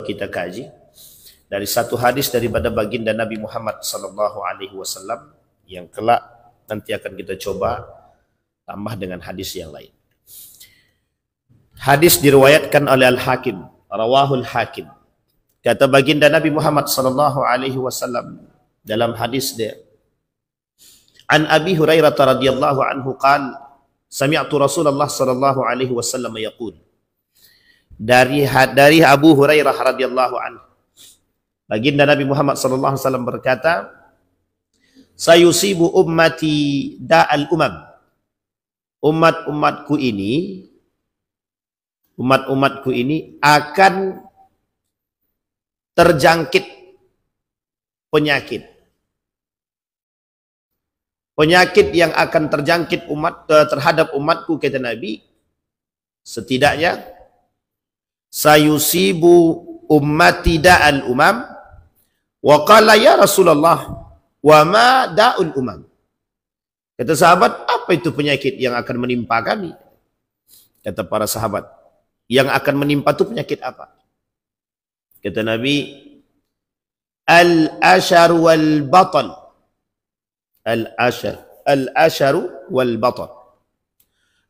kita kaji dari satu hadis daripada baginda Nabi Muhammad sallallahu alaihi wasallam yang kelak nanti akan kita coba tambah dengan hadis yang lain. Hadis diriwayatkan oleh Al-Hakim, rawahul Hakim. Kata baginda Nabi Muhammad sallallahu alaihi wasallam dalam hadis dia, An Abi Hurairah radhiyallahu anhu qala sami'tu Rasulullah sallallahu alaihi wasallam yaqul. Dari Abu Hurairah radhiyallahu anhu, baginda Nabi Muhammad sallallahu alaihi wasallam berkata, sayusibu ummati da'al umam. Umat-umatku ini akan terjangkit penyakit. Penyakit yang akan terjangkit terhadap umatku, kata Nabi, setidaknya sayusibu ummati da'al umam. Wa qala ya Rasulullah wa ma da'ul umam. Kata sahabat, apa itu penyakit yang akan menimpa kami? Kata para sahabat, yang akan menimpa itu penyakit apa? Kata Nabi, al-ashar wal batal. Al-ashar wal batal.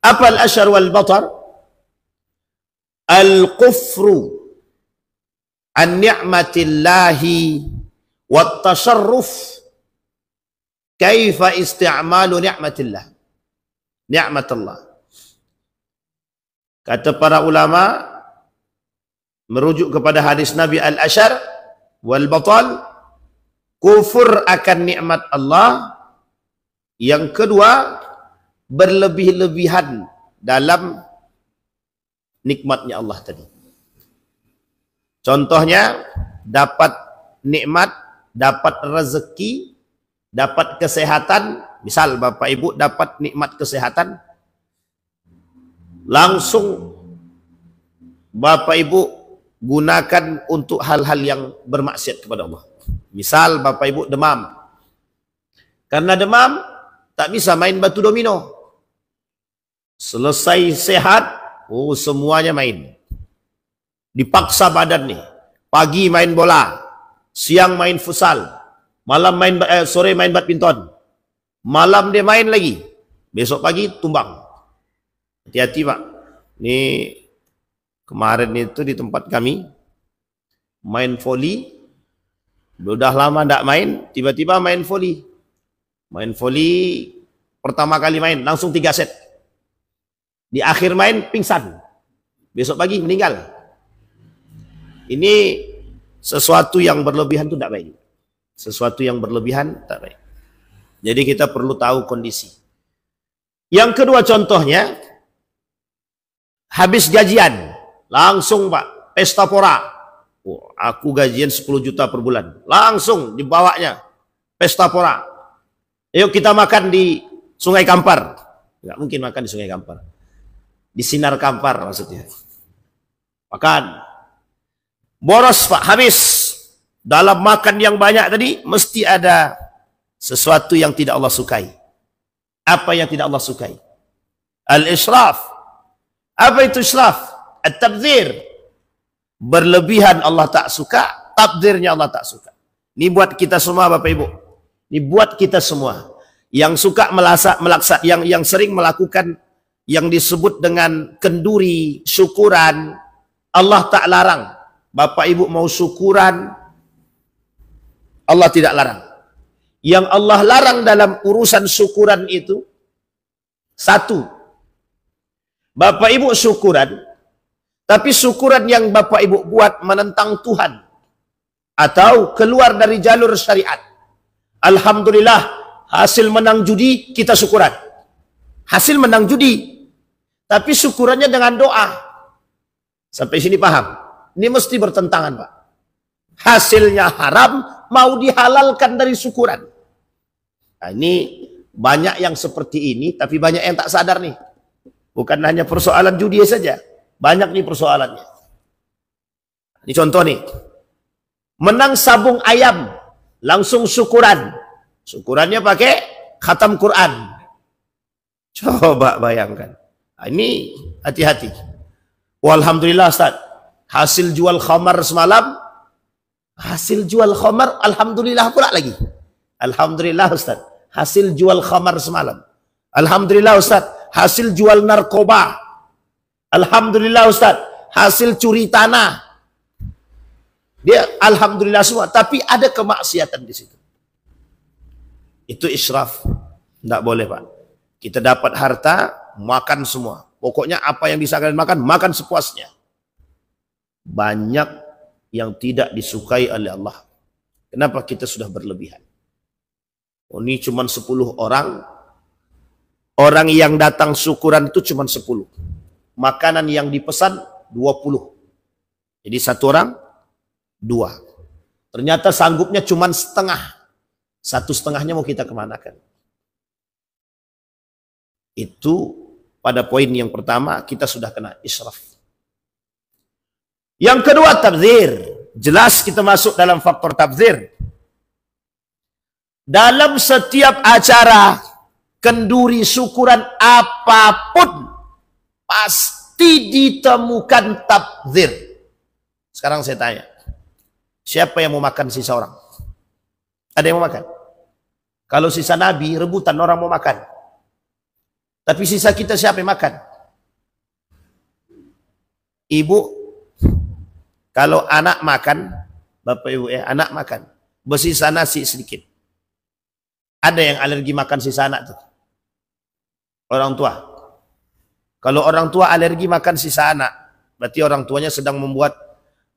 Apa al-ashar wal batal? Al-kufru an ni'matillahi wat tasarruf kaifa isti'malu ni'matillah. Ni'matullah. Kata para ulama merujuk kepada hadis Nabi al-ashar wal batal, kufur akan nikmat Allah. Yang kedua, berlebih-lebihan dalam nikmatnya Allah tadi. Contohnya, dapat nikmat, dapat rezeki, dapat kesehatan. Misal Bapak Ibu dapat nikmat kesehatan, langsung Bapak Ibu gunakan untuk hal-hal yang bermaksiat kepada Allah. Misal Bapak Ibu demam. Karena demam, tak bisa main batu domino. Selesai sehat, semuanya main. Dipaksa badan nih. Pagi main bola, siang main futsal, malam sore main badminton, malam dia main lagi, besok pagi tumbang. Hati-hati Pak. Ini kemarin itu di tempat kami main voli, udah lama ndak main, tiba-tiba main voli. Main voli pertama kali main langsung 3 set. Di akhir main pingsan. Besok pagi meninggal. Ini sesuatu yang berlebihan itu tidak baik. Sesuatu yang berlebihan tak baik. Jadi kita perlu tahu kondisi. Yang kedua contohnya, habis gajian, langsung Pak, pesta pora. Aku gajian 10 juta per bulan. Langsung dibawanya pesta pora. Yuk kita makan di Sungai Kampar. Nggak mungkin makan di Sungai Kampar. Di Sinar Kampar maksudnya. Makan. Boros Pak, habis. Dalam makan yang banyak tadi, mesti ada sesuatu yang tidak Allah sukai. Apa yang tidak Allah sukai? Al-israf. Apa itu israf? At-tabdzir. Berlebihan Allah tak suka, tabdzirnya Allah tak suka. Ini buat kita semua Bapak Ibu. Ini buat kita semua. Yang suka yang sering melakukan yang disebut dengan kenduri, syukuran. Allah tak larang. Bapak Ibu mau syukuran, Allah tidak larang. Yang Allah larang dalam urusan syukuran itu, satu, Bapak Ibu syukuran, tapi syukuran yang Bapak Ibu buat menentang Tuhan, atau keluar dari jalur syariat. Alhamdulillah, hasil menang judi, kita syukuran. Hasil menang judi, tapi syukurannya dengan doa. Sampai sini paham? Ini mesti bertentangan Pak. Hasilnya haram, mau dihalalkan dari syukuran. Nah, ini banyak yang seperti ini, tapi banyak yang tak sadar nih. Bukan hanya persoalan judi saja. Banyak nih persoalannya. Ini contoh nih. Menang sabung ayam, langsung syukuran. Syukurannya pakai khatam Quran. Coba bayangkan. Nah, ini hati-hati. Walhamdulillah Ustaz. Hasil jual khamar semalam, hasil jual khamar, alhamdulillah pula lagi. Alhamdulillah Ustaz, hasil jual khamar semalam. Alhamdulillah Ustaz, hasil jual narkoba. Alhamdulillah Ustaz, hasil curi tanah. Dia alhamdulillah semua, tapi ada kemaksiatan di situ. Itu israf. Tidak boleh Pak. Kita dapat harta, makan semua. Pokoknya apa yang bisa kalian makan, makan sepuasnya. Banyak yang tidak disukai oleh Allah. Kenapa kita sudah berlebihan? Oh, ini cuma 10 orang. Orang yang datang syukuran itu cuma 10. Makanan yang dipesan 20. Jadi satu orang, 2. Ternyata sanggupnya cuma setengah. 1/2-nya mau kita kemanakan? Itu pada poin yang pertama kita sudah kena israf. Yang kedua tabdzir. Jelas kita masuk dalam faktor tabdzir. Dalam setiap acara kenduri syukuran apapun pasti ditemukan tabdzir. Sekarang saya tanya, siapa yang mau makan sisa orang? Ada yang mau makan? Kalau sisa Nabi, rebutan orang mau makan. Tapi sisa kita siapa yang makan? Ibu, kalau anak makan, Bapak Ibu anak makan, bersisa nasi sedikit. Ada yang alergi makan sisa anak tuh? Orang tua. Kalau orang tua alergi makan sisa anak, berarti orang tuanya sedang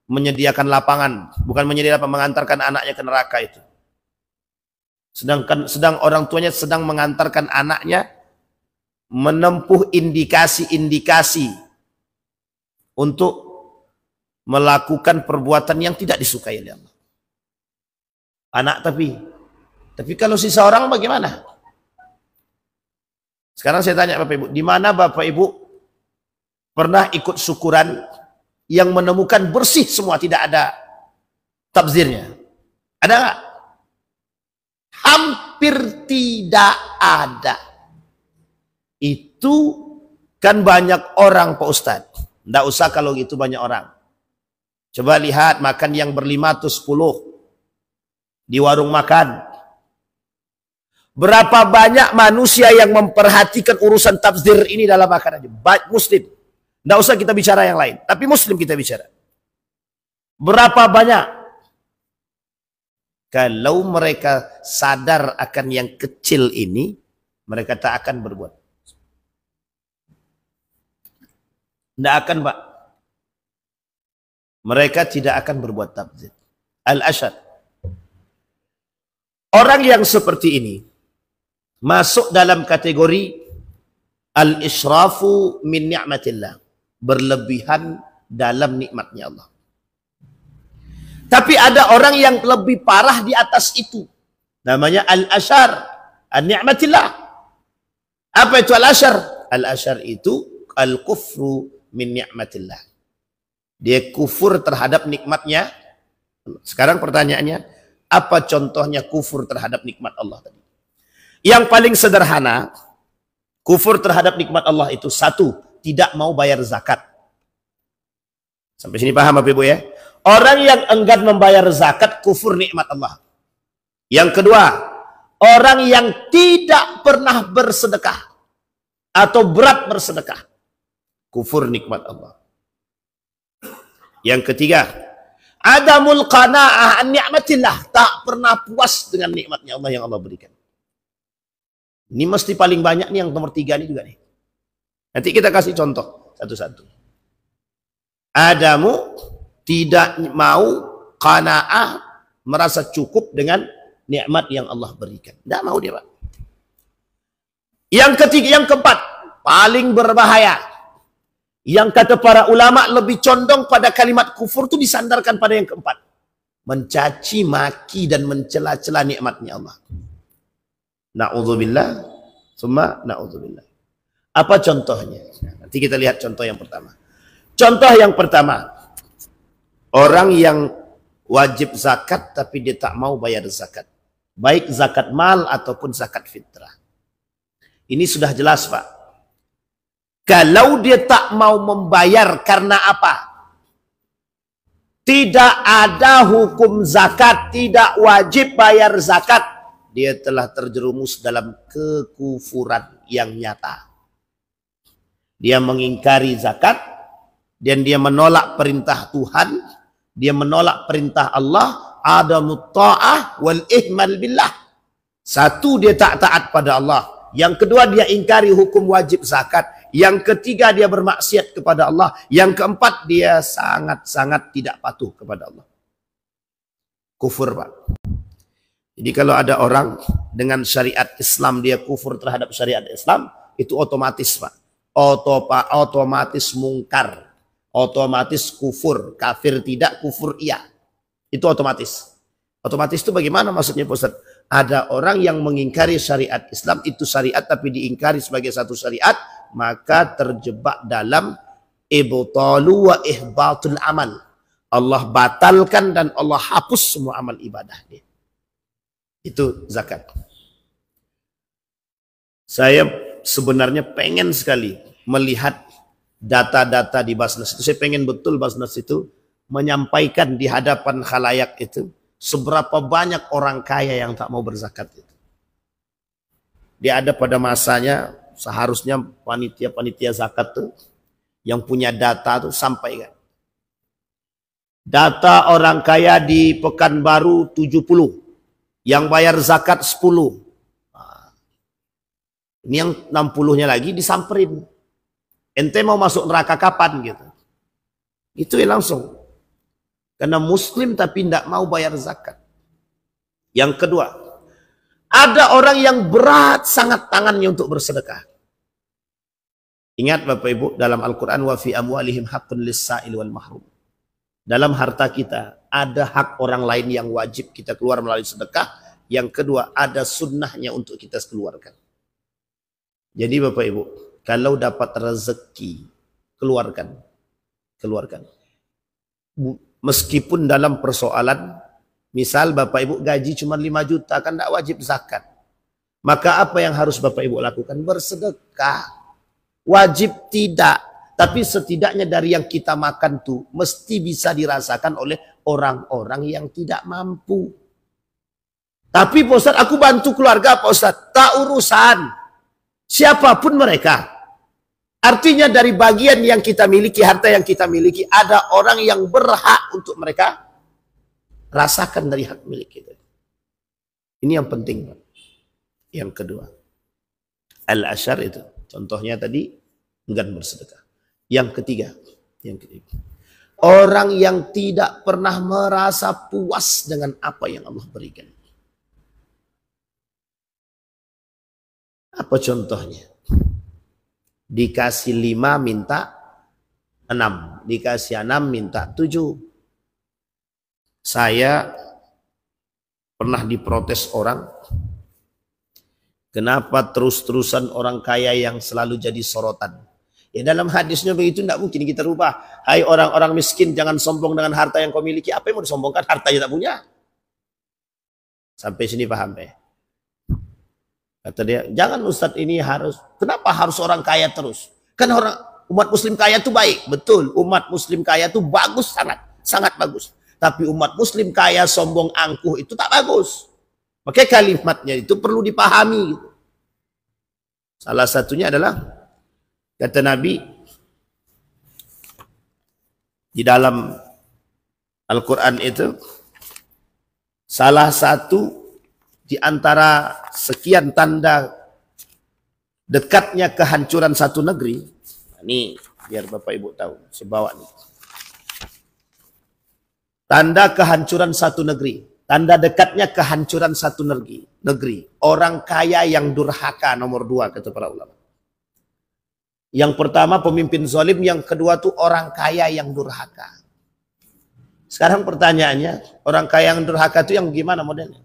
menyediakan lapangan, bukan menyediakan, mengantarkan anaknya ke neraka itu. Sedang orang tuanya sedang mengantarkan anaknya menempuh indikasi-indikasi untuk melakukan perbuatan yang tidak disukai oleh Allah. Anak tapi kalau sisa orang bagaimana? Sekarang saya tanya Bapak Ibu, di mana Bapak Ibu pernah ikut syukuran yang menemukan bersih semua, tidak ada tabzirnya? Ada nggak? Hampir tidak ada. Itu kan banyak orang Pak Ustadz. Nggak usah kalau gitu banyak orang. Coba lihat makan yang berlima atau 10 di warung makan. Berapa banyak manusia yang memperhatikan urusan tabdzir ini dalam makanannya? Baik Muslim. Nggak usah kita bicara yang lain. Tapi Muslim kita bicara. Berapa banyak? Kalau mereka sadar akan yang kecil ini, mereka tak akan berbuat. Tidak akan Pak. Mereka tidak akan berbuat tabdzir. Al-Ashad. Orang yang seperti ini masuk dalam kategori al-israfu min ni'matillah. Berlebihan dalam nikmatnya Allah. Tapi ada orang yang lebih parah di atas itu. Namanya al-ashar. An-ni'matillah. Apa itu al-ashar? Al-ashar itu al-kufru min ni'matillah. Dia kufur terhadap nikmatnya. Sekarang pertanyaannya, apa contohnya kufur terhadap nikmat Allah tadi? Yang paling sederhana, kufur terhadap nikmat Allah itu satu, tidak mau bayar zakat. Sampai sini paham Bapak Ibu ya? Orang yang enggan membayar zakat, kufur nikmat Allah. Yang kedua, orang yang tidak pernah bersedekah atau berat bersedekah, kufur nikmat Allah. Yang ketiga, adamul qana'ah an ni'matillah, tak pernah puas dengan nikmatnya Allah yang Allah berikan. Ini mesti paling banyak nih yang nomor 3 ini juga nih. Nanti kita kasih contoh satu-satu. Adamu tidak mau qana'ah, merasa cukup dengan nikmat yang Allah berikan. Tidak mau dia Pak. Yang ketiga, yang keempat, paling berbahaya. Yang kata para ulama lebih condong pada kalimat kufur itu disandarkan pada yang keempat. Mencaci, maki, dan mencela-cela nikmatnya Allah. Na'udzubillah, summa na'udzubillah. Apa contohnya? Nanti kita lihat contoh yang pertama. Contoh yang pertama, orang yang wajib zakat tapi dia tak mau bayar zakat. Baik zakat mal ataupun zakat fitrah. Ini sudah jelas Pak. Kalau dia tak mau membayar karena apa? tidak ada hukum zakat, tidak wajib bayar zakat, dia telah terjerumus dalam kekufuran yang nyata. Dia mengingkari zakat, dan dia menolak perintah Tuhan, dia menolak perintah Allah, adamut ta'ah wal ihmal billah. Satu, dia tak taat pada Allah. Yang kedua, dia ingkari hukum wajib zakat. Yang ketiga, dia bermaksiat kepada Allah. Yang keempat, dia sangat-sangat tidak patuh kepada Allah. Kufur, Pak. Jadi kalau ada orang dengan syariat Islam, dia kufur terhadap syariat Islam, itu otomatis, Pak. Otomatis mungkar. Otomatis kufur. Kafir tidak, kufur iya. Itu otomatis. Otomatis itu bagaimana maksudnya, Pak Ustaz? Ada orang yang mengingkari syariat Islam, itu syariat tapi diingkari sebagai satu syariat, maka terjebak dalam ibtalu wa ihbatul amal. Allah batalkan dan Allah hapus semua amal ibadahnya. Itu zakat. Saya sebenarnya pengen sekali melihat data-data di Basnas itu. Saya pengen betul Basnas itu menyampaikan di hadapan khalayak itu seberapa banyak orang kaya yang tak mau berzakat itu. Dia ada pada masanya, seharusnya panitia-panitia zakat tuh yang punya data tuh sampaikan. Data orang kaya di Pekanbaru 70, yang bayar zakat 10. Nah, ini yang 60-nya lagi disamperin. Ente mau masuk neraka kapan gitu. Itu ya langsung. Karena muslim tapi tidak mau bayar zakat. Yang kedua, ada orang yang berat sangat tangannya untuk bersedekah. Ingat Bapak Ibu, dalam Al-Quran, wa fi amwalihim haqqun lis-sa'il wal mahrum. Dalam harta kita ada hak orang lain yang wajib kita keluar melalui sedekah. Yang kedua, ada sunnahnya untuk kita keluarkan. Jadi Bapak Ibu, kalau dapat rezeki, keluarkan. Meskipun dalam persoalan, misal Bapak Ibu gaji cuma 5 juta, kan tidak wajib zakat. Maka apa yang harus Bapak Ibu lakukan? Bersedekah. Wajib tidak. Tapi setidaknya dari yang kita makan tuh, mesti bisa dirasakan oleh orang-orang yang tidak mampu. Tapi Pak Ustadz, aku bantu keluarga Pak Ustadz. Tak urusan. Siapapun mereka. Artinya dari bagian yang kita miliki, harta yang kita miliki, ada orang yang berhak untuk mereka rasakan dari hak milik kita. Ini yang penting, Pak. Yang kedua, al-asyar itu. Contohnya tadi, enggan bersedekah. Yang ketiga, orang yang tidak pernah merasa puas dengan apa yang Allah berikan. Apa contohnya? Dikasih 5 minta 6. Dikasih 6 minta 7. Saya pernah diprotes orang. Kenapa terus-terusan orang kaya yang selalu jadi sorotan? Ya dalam hadisnya begitu tidak mungkin kita rubah. Hai orang-orang miskin, jangan sombong dengan harta yang kau miliki. Apa yang mau disombongkan? Hartanya tak punya. Sampai sini paham ya? Kata dia, jangan Ustadz ini harus, kenapa harus orang kaya terus? Kan orang umat muslim kaya itu baik. Betul, umat muslim kaya itu bagus, sangat bagus. Tapi umat muslim kaya sombong angkuh itu tak bagus. Makanya kalimatnya itu perlu dipahami. Salah satunya adalah, kata Nabi, di dalam Al-Quran itu, salah satu di antara sekian tanda dekatnya kehancuran satu negeri. Ini biar Bapak Ibu tahu, saya bawa nih. Tanda kehancuran satu negeri, tanda dekatnya kehancuran satu negeri. Orang kaya yang durhaka nomor 2 kata para ulama. Yang pertama pemimpin zalim, yang kedua tuh orang kaya yang durhaka. Sekarang pertanyaannya, orang kaya yang durhaka itu yang gimana modelnya?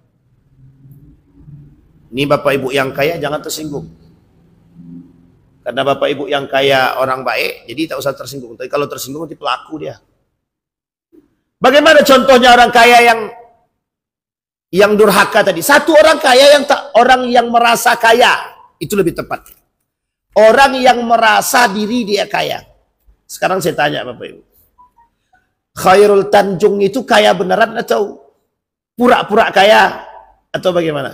Ini Bapak Ibu yang kaya jangan tersinggung. Karena Bapak Ibu yang kaya orang baik, jadi tak usah tersinggung. Tapi kalau tersinggung nanti pelaku dia. Bagaimana contohnya orang kaya yang durhaka tadi? Satu orang kaya orang yang merasa kaya, itu lebih tepat. Orang yang merasa diri dia kaya. Sekarang saya tanya Bapak Ibu. Khairul Tanjung itu kaya beneran atau pura-pura kaya atau bagaimana?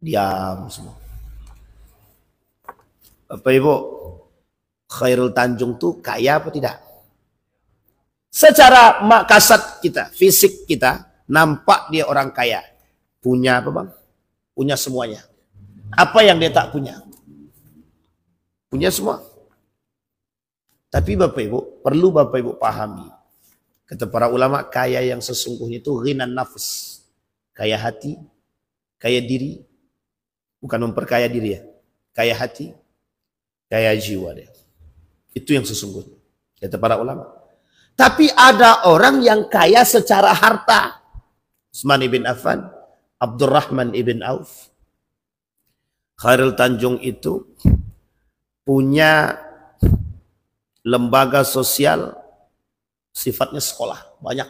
Diam semua. Bapak Ibu, Khairul Tanjung tuh kaya apa tidak? Secara kasat kita, fisik kita, nampak dia orang kaya. Punya apa bang? Punya semuanya. Apa yang dia tak punya? Punya semua. Tapi Bapak Ibu, perlu Bapak Ibu pahami. Kata para ulama, kaya yang sesungguhnya itu ghinan nafs. Kaya hati, kaya diri. Bukan memperkaya diri ya. Kaya hati, kaya jiwa dia. Itu yang sesungguhnya. Kata para ulama. Tapi ada orang yang kaya secara harta. Utsman ibn Affan, Abdurrahman ibn Auf. Khairul Tanjung itu punya lembaga sosial sifatnya sekolah. Banyak.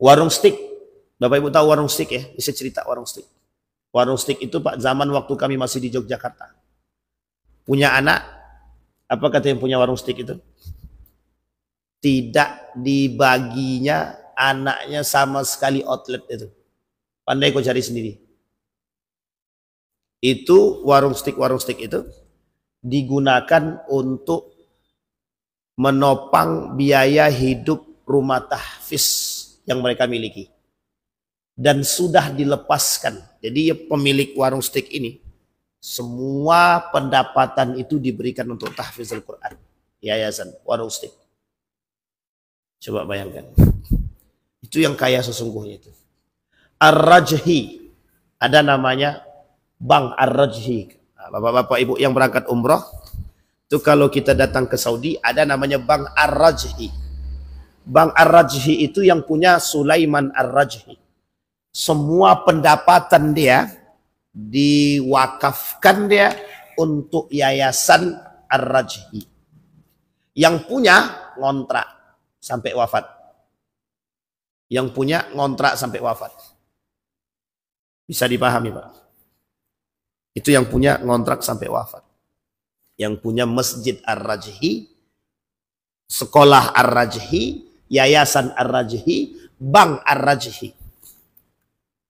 Warung stik. Bapak Ibu tahu warung stik ya? Bisa cerita warung stik. Warung stik itu Pak, zaman waktu kami masih di Yogyakarta. Punya anak, apa kata yang punya warung stik itu? Tidak dibaginya anaknya sama sekali outlet itu. Pandai kau cari sendiri. Itu warung stik itu digunakan untuk menopang biaya hidup rumah tahfiz yang mereka miliki. Dan sudah dilepaskan. Jadi pemilik warung stik ini, semua pendapatan itu diberikan untuk tahfiz Al-Quran. Yayasan, warung stik. Coba bayangkan. Itu yang kaya sesungguhnya itu. Ar-Rajhi. Ada namanya Bank Ar-Rajhi. Bapak-bapak ibu yang berangkat umroh, itu kalau kita datang ke Saudi, ada namanya Bank Ar-Rajhi. Bank Ar-Rajhi itu yang punya Sulaiman Ar-Rajhi. Semua pendapatan dia diwakafkan dia untuk yayasan Ar-Rajhi. Yang punya ngontrak sampai wafat. Yang punya ngontrak sampai wafat. Bisa dipahami Pak? Itu yang punya ngontrak sampai wafat. Yang punya Masjid Ar-Rajhi, Sekolah Ar-Rajhi, Yayasan Ar-Rajhi, Bank Ar-Rajhi.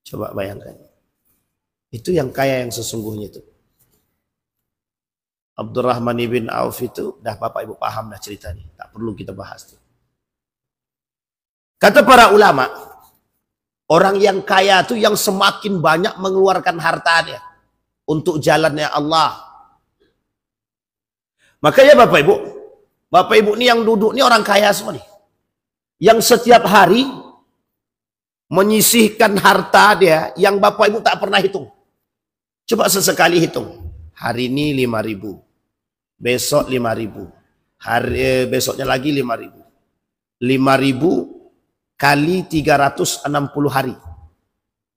Coba bayangkan. Itu yang kaya yang sesungguhnya itu. Abdurrahman ibn Auf itu, dah Bapak Ibu paham dah cerita ini. Tak perlu kita bahas. Kata para ulama, orang yang kaya itu yang semakin banyak mengeluarkan hartanya untuk jalannya Allah. Makanya Bapak Ibu ini yang duduk ini orang kaya semua nih. Yang setiap hari menyisihkan harta dia yang Bapak Ibu tak pernah hitung. Coba sesekali hitung. Hari ini 5.000. Besok 5.000. Besoknya lagi 5.000. 5.000 kali 360 hari.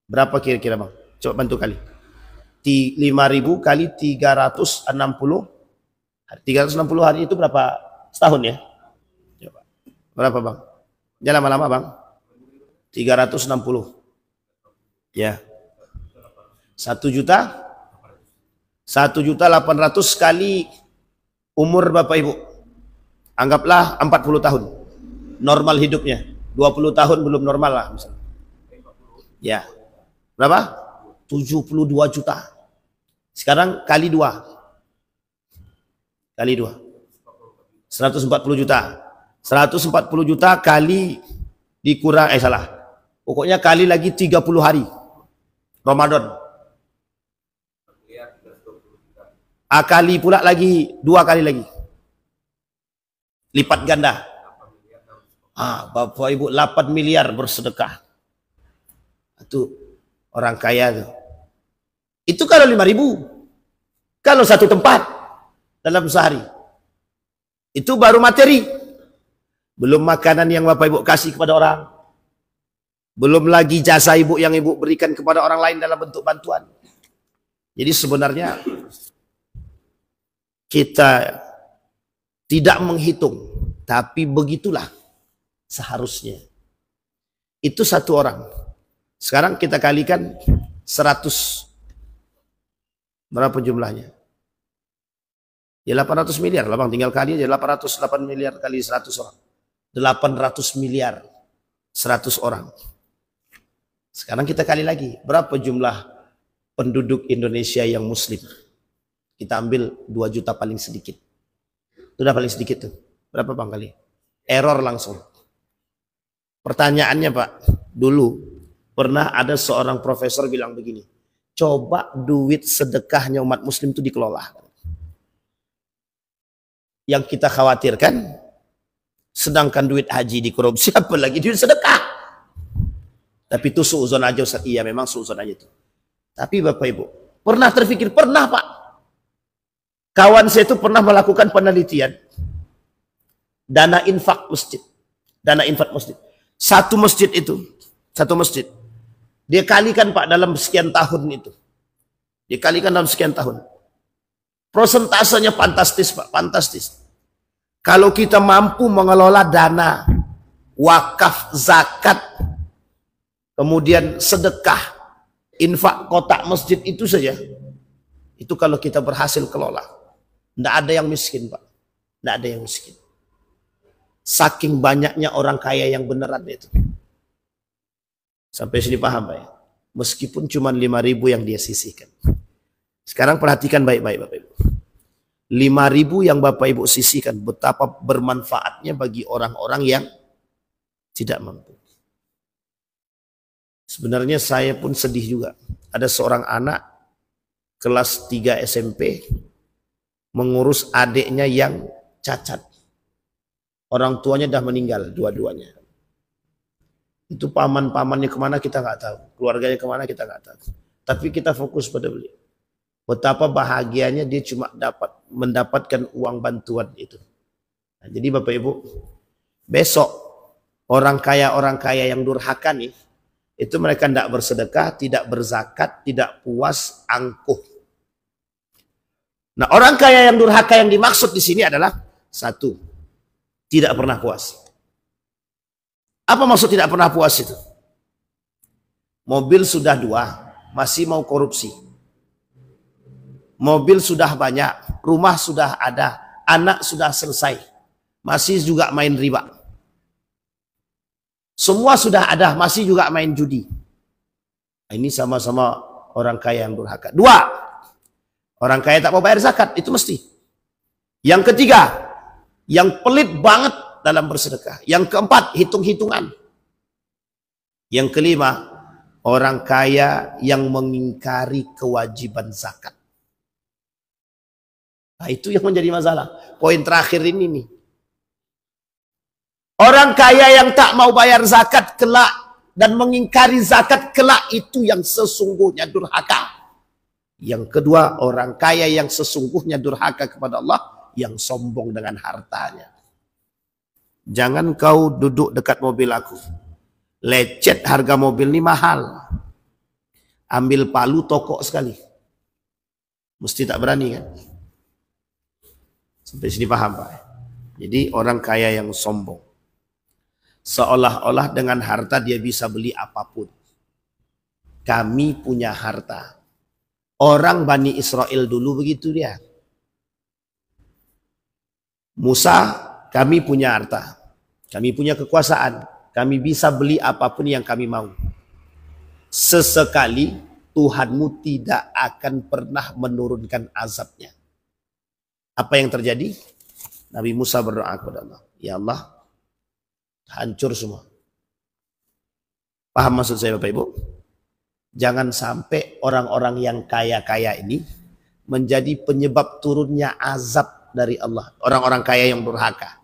Berapa kira-kira Bang? Coba bantu kali. 5.000 kali 360 hari. 360 hari itu berapa setahun ya? Coba. Berapa Bang? Jangan lama-lama Bang. 360. Ya. 1.800.000 kali umur Bapak Ibu. Anggaplah 40 tahun. Normal hidupnya. 20 tahun belum normal lah misalnya. Ya. Berapa? 72 juta. Sekarang kali 2. Kali 2. 140 juta. 140 juta kali dikurang, salah. Pokoknya kali lagi 30 hari. Ramadan. Kali pula lagi 2 kali lagi. Lipat ganda. Bapak Ibu 8 miliar bersedekah. Itu orang kaya tuh. Itu kalau 5.000. Kalau satu tempat dalam sehari. Itu baru materi. Belum makanan yang Bapak Ibu kasih kepada orang. Belum lagi jasa Ibu yang Ibu berikan kepada orang lain dalam bentuk bantuan. Jadi sebenarnya kita tidak menghitung. Tapi begitulah seharusnya. Itu satu orang. Sekarang kita kalikan 100. Berapa jumlahnya? Ya 800 miliar lah bang, tinggal kali aja 808 miliar kali 100 orang. 800 miliar 100 orang. Sekarang kita kali lagi, berapa jumlah penduduk Indonesia yang muslim? Kita ambil 2 juta paling sedikit. Itu udah paling sedikit tuh. Berapa bang kali? Error langsung. Pertanyaannya Pak, dulu pernah ada seorang profesor bilang begini, coba duit sedekahnya umat muslim itu dikelola. Yang kita khawatirkan, sedangkan duit haji dikorupsi, apalagi duit sedekah. Tapi itu suuzon aja Ustaz. Iya memang suuzon aja itu. Tapi Bapak Ibu, pernah terpikir? Pernah Pak. Kawan saya itu pernah melakukan penelitian dana infak masjid. Dana infak masjid. Satu masjid itu, satu masjid. Dia kalikan Pak dalam sekian tahun itu. Dia kalikan dalam sekian tahun. Prosentasenya fantastis Pak, fantastis. Kalau kita mampu mengelola dana wakaf, zakat, kemudian sedekah, infak kotak masjid itu saja. Itu kalau kita berhasil kelola. Tidak ada yang miskin Pak. Tidak ada yang miskin. Saking banyaknya orang kaya yang beneran itu. Sampai sini paham Pak ya? Meskipun cuma 5.000 yang dia sisihkan. Sekarang perhatikan baik-baik Bapak Ibu. 5.000 yang Bapak Ibu sisihkan, betapa bermanfaatnya bagi orang-orang yang tidak mampu. Sebenarnya saya pun sedih juga. Ada seorang anak kelas 3 SMP mengurus adiknya yang cacat. Orang tuanya dah meninggal dua-duanya. Itu paman-pamannya kemana kita nggak tahu. Keluarganya kemana kita nggak tahu. Tapi kita fokus pada beliau. Betapa bahagianya dia cuma mendapatkan uang bantuan itu. Nah, jadi Bapak Ibu, besok orang kaya yang durhaka nih, itu mereka tidak bersedekah, tidak berzakat, tidak puas, angkuh. Nah, orang kaya yang durhaka yang dimaksud di sini adalah satu, tidak pernah puas. Apa maksud tidak pernah puas itu? Mobil sudah 2, masih mau korupsi. Mobil sudah banyak, rumah sudah ada, anak sudah selesai, masih juga main riba. Semua sudah ada, masih juga main judi. Ini sama-sama orang kaya yang durhaka. 2, orang kaya tak mau bayar zakat, itu mesti. Yang ketiga, yang pelit banget dalam bersedekah. Yang keempat, hitung-hitungan. Yang kelima, orang kaya yang mengingkari kewajiban zakat. Nah, itu yang menjadi masalah. Poin terakhir ini nih. Orang kaya yang tak mau bayar zakat kelak dan mengingkari zakat kelak, itu yang sesungguhnya durhaka. Yang kedua, orang kaya yang sesungguhnya durhaka kepada Allah, yang sombong dengan hartanya. Jangan kau duduk dekat mobil aku. Lecet, harga mobil ini mahal. Ambil palu tokok sekali. Mesti tak berani kan? Sampai sini paham Pak. Jadi orang kaya yang sombong. Seolah-olah dengan harta dia bisa beli apapun. Kami punya harta. Orang Bani Israel dulu begitu dia. Musa, kami punya harta. Kami punya kekuasaan. Kami bisa beli apapun yang kami mau. Sesekali Tuhanmu tidak akan pernah menurunkan azabnya. Apa yang terjadi? Nabi Musa berdoa kepada Allah. Ya Allah, hancur semua. Paham maksud saya Bapak Ibu? Jangan sampai orang-orang yang kaya-kaya ini menjadi penyebab turunnya azab dari Allah. Orang-orang kaya yang durhaka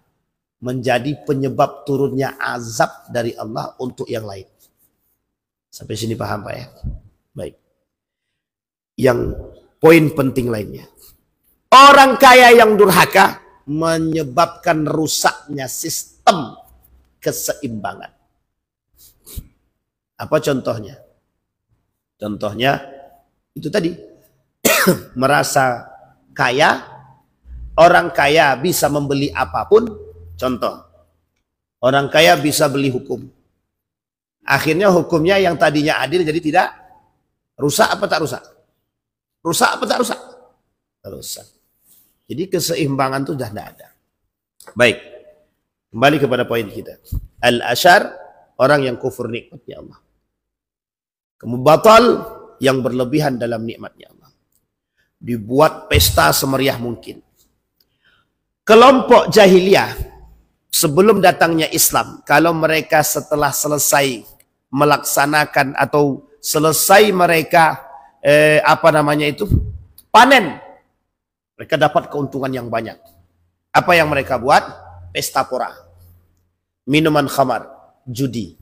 menjadi penyebab turunnya azab dari Allah untuk yang lain. Sampai sini paham Pak ya? Baik. Yang poin penting lainnya. Orang kaya yang durhaka menyebabkan rusaknya sistem keseimbangan. Apa contohnya? Contohnya itu tadi. Merasa kaya, orang kaya bisa membeli apapun. Contoh, orang kaya bisa beli hukum. Akhirnya hukumnya yang tadinya adil jadi tidak rusak apa tak rusak? Rusak apa tak rusak? Rusak. Jadi keseimbangan itu sudah tidak ada. Baik, kembali kepada poin kita. Al-asyar, orang yang kufur nikmatnya Allah. Kemudian batal, yang berlebihan dalam nikmatnya Allah. Dibuat pesta semeriah mungkin. Kelompok jahiliyah, sebelum datangnya Islam, kalau mereka setelah selesai melaksanakan atau selesai mereka panen, mereka dapat keuntungan yang banyak. Apa yang mereka buat? Pesta pora, minuman khamar, judi.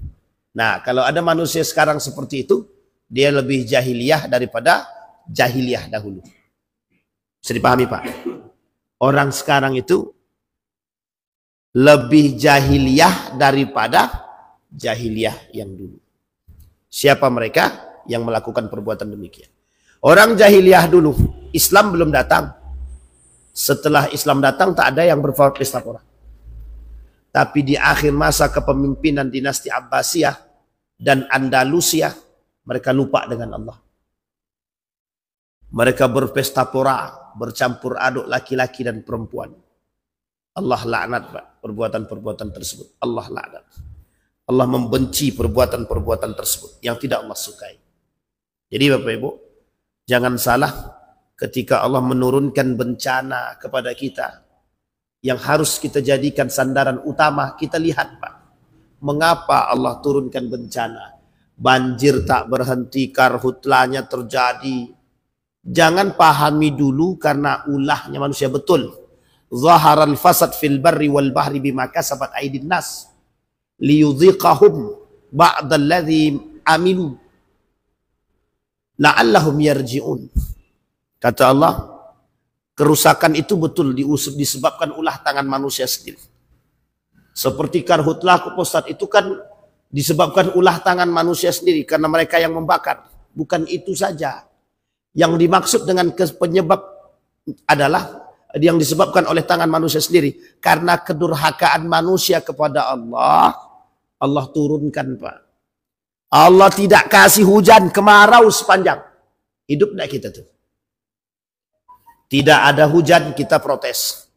Nah, kalau ada manusia sekarang seperti itu, dia lebih jahiliyah daripada jahiliyah dahulu. Bisa dipahami, Pak? Orang sekarang itu lebih jahiliyah daripada jahiliyah yang dulu. Siapa mereka yang melakukan perbuatan demikian? Orang jahiliyah dulu, Islam belum datang. Setelah Islam datang, tak ada yang berpesta pora. Tapi di akhir masa kepemimpinan dinasti Abbasiyah dan Andalusia, mereka lupa dengan Allah. Mereka berpesta pora, bercampur aduk laki-laki dan perempuan. Allah laknat, Pak, perbuatan-perbuatan tersebut. Allah laknat. Allah membenci perbuatan-perbuatan tersebut yang tidak Allah sukai. Jadi Bapak Ibu, jangan salah ketika Allah menurunkan bencana kepada kita, yang harus kita jadikan sandaran utama, kita lihat, Pak, mengapa Allah turunkan bencana. Banjir tak berhenti, karhutlanya terjadi. Jangan pahami dulu karena ulahnya manusia, betul. Zaharal fasad fil barri wal bahri bima kasabat aydin nas liyudhiqahum ba'dalladzi amilu la'allahum yarji'un. Kata Allah, kerusakan itu betul disebabkan ulah tangan manusia sendiri. Seperti karhutlah, Ustaz, itu kan disebabkan ulah tangan manusia sendiri karena mereka yang membakar. Bukan itu saja. Yang dimaksud dengan penyebab adalah yang disebabkan oleh tangan manusia sendiri. Karena kedurhakaan manusia kepada Allah, Allah turunkan, Pak. Allah tidak kasih hujan, kemarau sepanjang hidup enggak kita tuh. Tidak ada hujan, kita protes.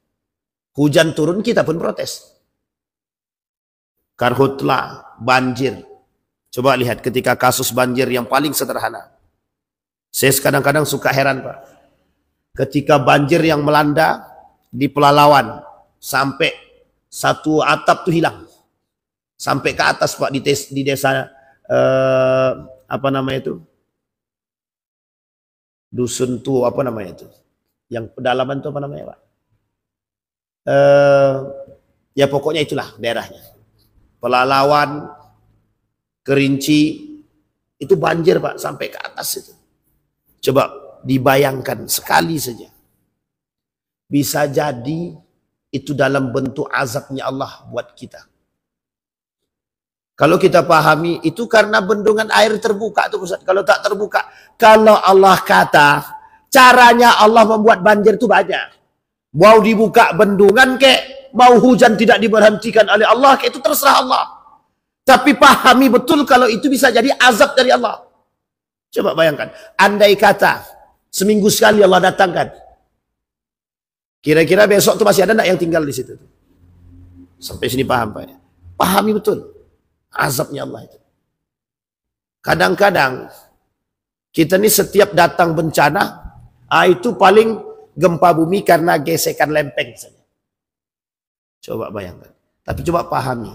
Hujan turun, kita pun protes. Karhutlah, banjir. Coba lihat ketika kasus banjir yang paling sederhana. Saya kadang-kadang suka heran, Pak. Ketika banjir yang melanda di Pelalawan, sampai satu atap tuh hilang. Sampai ke atas, Pak, di desa apa namanya itu? Dusun tuh apa namanya itu? Yang pedalaman itu apa namanya, Pak? Ya pokoknya itulah daerahnya. Pelalawan, Kerinci, itu banjir, Pak, sampai ke atas itu. Coba dibayangkan sekali saja. Bisa jadi itu dalam bentuk azabnya Allah buat kita. Kalau kita pahami, itu karena bendungan air terbuka tuh, Ustaz. Kalau tak terbuka, kalau Allah kata, caranya Allah membuat banjir itu banyak. Mau dibuka bendungan kek, mau hujan tidak diberhentikan oleh Allah, kek, itu terserah Allah. Tapi pahami betul kalau itu bisa jadi azab dari Allah. Coba bayangkan, andai kata seminggu sekali Allah datangkan, kira-kira besok tuh masih ada enggak yang tinggal di situ? Sampai sini paham, Pak? Pahami betul azabnya Allah itu. Kadang-kadang kita ini setiap datang bencana, itu paling gempa bumi karena gesekan lempeng saja. Coba bayangkan. Tapi coba pahami.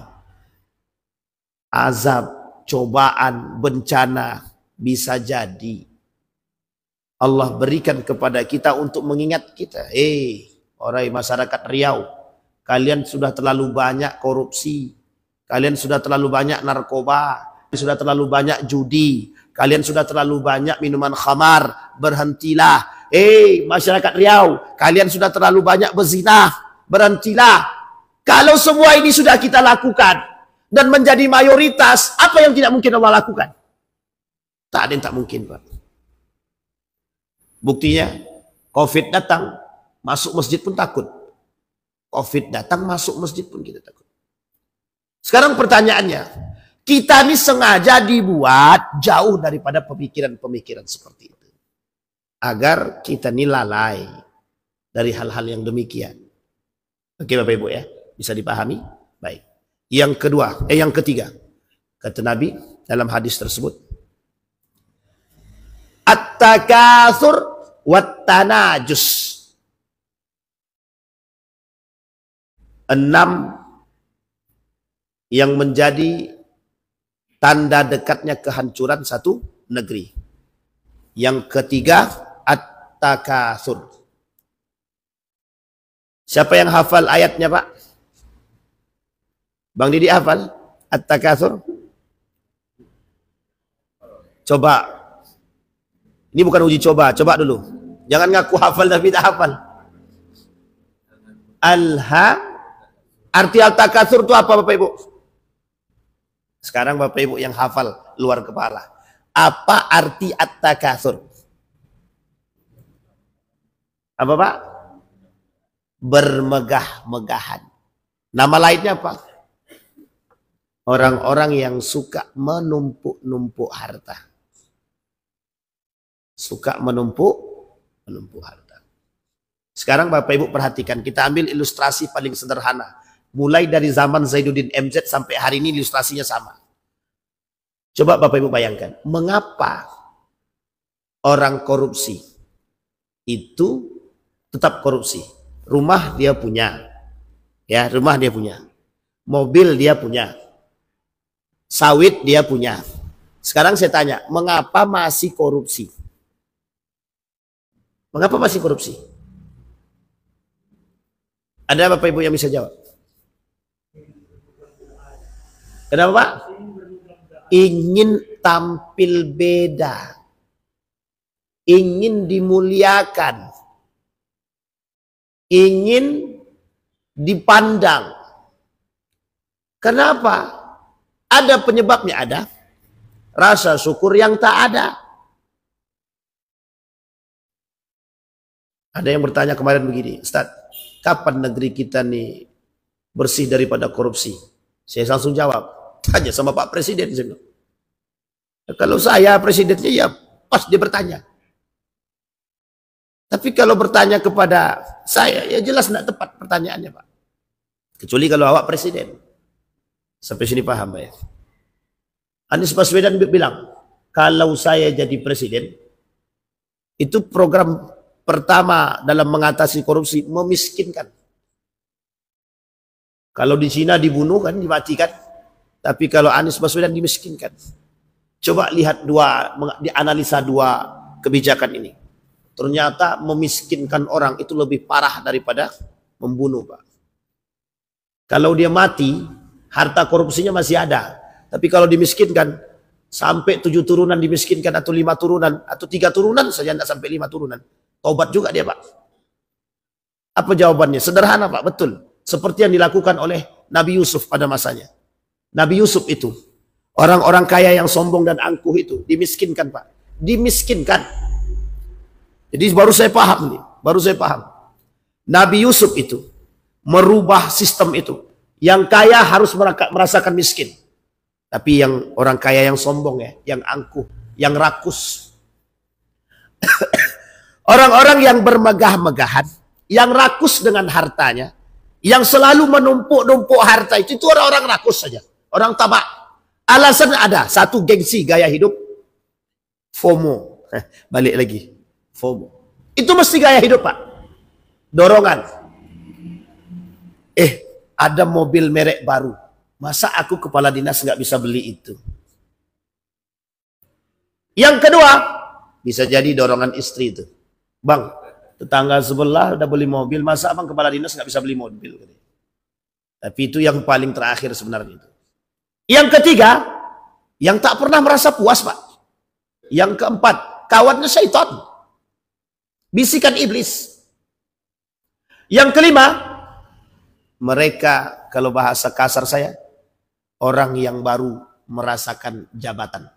Azab, cobaan, bencana bisa jadi Allah berikan kepada kita untuk mengingat kita. Orang masyarakat Riau, kalian sudah terlalu banyak korupsi. Kalian sudah terlalu banyak narkoba. Sudah terlalu banyak judi. Kalian sudah terlalu banyak minuman khamar. Berhentilah. Masyarakat Riau, kalian sudah terlalu banyak berzina. Berhentilah. Kalau semua ini sudah kita lakukan dan menjadi mayoritas, apa yang tidak mungkin Allah lakukan? Tak ada yang tak mungkin, Pak. Buktinya, COVID datang, masuk masjid pun takut. COVID datang, masuk masjid pun kita takut. Sekarang pertanyaannya, kita ini sengaja dibuat jauh daripada pemikiran-pemikiran seperti itu. Agar kita ini lalai. dari hal-hal yang demikian. Oke Bapak Ibu ya, bisa dipahami? Baik. Yang ketiga, kata Nabi dalam hadis tersebut, at-takatsur wat tanajus. 6 yang menjadi tanda dekatnya kehancuran satu negeri. Yang ketiga, at-takatsur. Siapa yang hafal ayatnya, Pak? Bang Didi hafal at-takatsur? Coba. Ini bukan uji coba, coba dulu. Jangan ngaku hafal tapi tak hafal. Arti al-takatsur itu apa Bapak Ibu? Sekarang Bapak Ibu yang hafal luar kepala. Apa arti at-takatsur? Apa Pak? Bermegah-megahan. Nama lainnya apa? Orang-orang yang suka menumpuk-numpuk harta. Suka menumpuk harta. Sekarang Bapak Ibu perhatikan, kita ambil ilustrasi paling sederhana. Mulai dari zaman Zainuddin MZ sampai hari ini ilustrasinya sama. Coba Bapak Ibu bayangkan, mengapa orang korupsi itu tetap korupsi? Rumah dia punya, ya rumah dia punya, mobil dia punya, sawit dia punya. Sekarang saya tanya, mengapa masih korupsi? Mengapa masih korupsi? Ada Bapak Ibu yang bisa jawab? Kenapa Pak? Ingin tampil beda. Ingin dimuliakan. Ingin dipandang. Kenapa? Ada penyebabnya, ada. Rasa syukur yang tak ada. Ada yang bertanya kemarin begini, Ustaz, kapan negeri kita nih bersih daripada korupsi? Saya langsung jawab, tanya sama Pak Presiden. Saya bilang, kalau saya presidennya ya pas dia bertanya. Tapi kalau bertanya kepada saya, ya jelas tidak tepat pertanyaannya Pak. Kecuali kalau awak presiden. Sampai sini paham Pak ya? Anies Baswedan bilang, kalau saya jadi presiden, itu program pertama dalam mengatasi korupsi, memiskinkan. Kalau di Cina dibunuh kan, dimatikan. Tapi kalau Anies Baswedan dimiskinkan. Coba lihat dianalisa dua kebijakan ini. Ternyata memiskinkan orang itu lebih parah daripada membunuh Pak. Kalau dia mati, harta korupsinya masih ada. Tapi kalau dimiskinkan, sampai 7 turunan dimiskinkan, atau 5 turunan, atau 3 turunan saja, tidak sampai 5 turunan. Tobat juga dia Pak. Apa jawabannya? Sederhana Pak, betul. Seperti yang dilakukan oleh Nabi Yusuf pada masanya. Nabi Yusuf itu, orang-orang kaya yang sombong dan angkuh itu, dimiskinkan Pak. Dimiskinkan. Jadi baru saya paham nih, baru saya paham. Nabi Yusuf itu merubah sistem itu. Yang kaya harus merasakan miskin. Tapi yang orang kaya yang sombong ya, yang angkuh, yang rakus. Orang-orang yang bermegah-megahan, yang rakus dengan hartanya, yang selalu menumpuk-numpuk harta itu orang-orang rakus saja. Orang tabak. Alasan ada, satu gengsi gaya hidup, FOMO. Balik lagi. FOMO. Itu mesti gaya hidup Pak. Dorongan. Ada mobil merek baru. Masa aku kepala dinas nggak bisa beli itu? Yang kedua, bisa jadi dorongan istri itu. Bang, tetangga sebelah udah beli mobil, masa abang kepala dinas nggak bisa beli mobil? Tapi itu yang paling terakhir sebenarnya itu. Yang ketiga, yang tak pernah merasa puas Pak. Yang keempat, kawannya syaitan. Bisikan iblis. Yang kelima, mereka, kalau bahasa kasar saya, orang yang baru merasakan jabatan.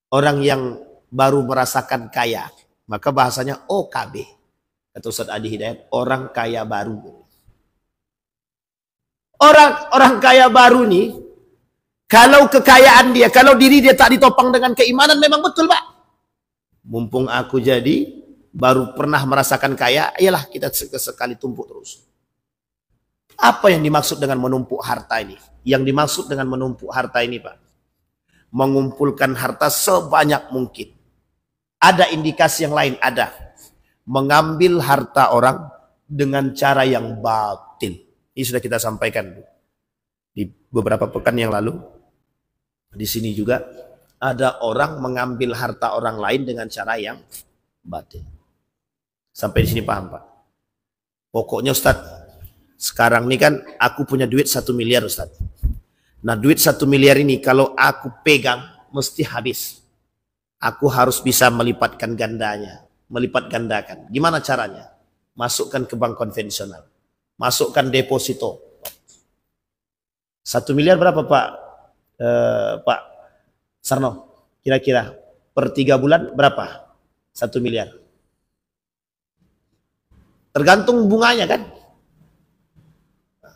Orang yang baru merasakan kaya. Maka bahasanya OKB. Kata Ustaz Adi Hidayat, orang kaya baru. Orang kaya baru nih, kalau kekayaan dia, kalau diri dia tak ditopang dengan keimanan, memang betul Pak. Mumpung aku jadi baru pernah merasakan kaya, iyalah kita sekali tumpuk terus. Apa yang dimaksud dengan menumpuk harta ini? Yang dimaksud dengan menumpuk harta ini, Pak, mengumpulkan harta sebanyak mungkin. Ada indikasi yang lain, ada. Mengambil harta orang dengan cara yang batil. Ini sudah kita sampaikan di beberapa pekan yang lalu. Di sini juga ada orang mengambil harta orang lain dengan cara yang batil. Sampai di sini paham, Pak? Pokoknya Ustaz, sekarang ini kan aku punya duit 1 miliar Ustaz. Nah, duit 1 miliar ini kalau aku pegang mesti habis. Aku harus bisa melipatkan gandanya, melipat gandakan. Gimana caranya? Masukkan ke bank konvensional. Masukkan deposito. 1 miliar berapa, Pak? Pak Sarno, kira-kira per 3 bulan berapa? 1 miliar. Tergantung bunganya kan?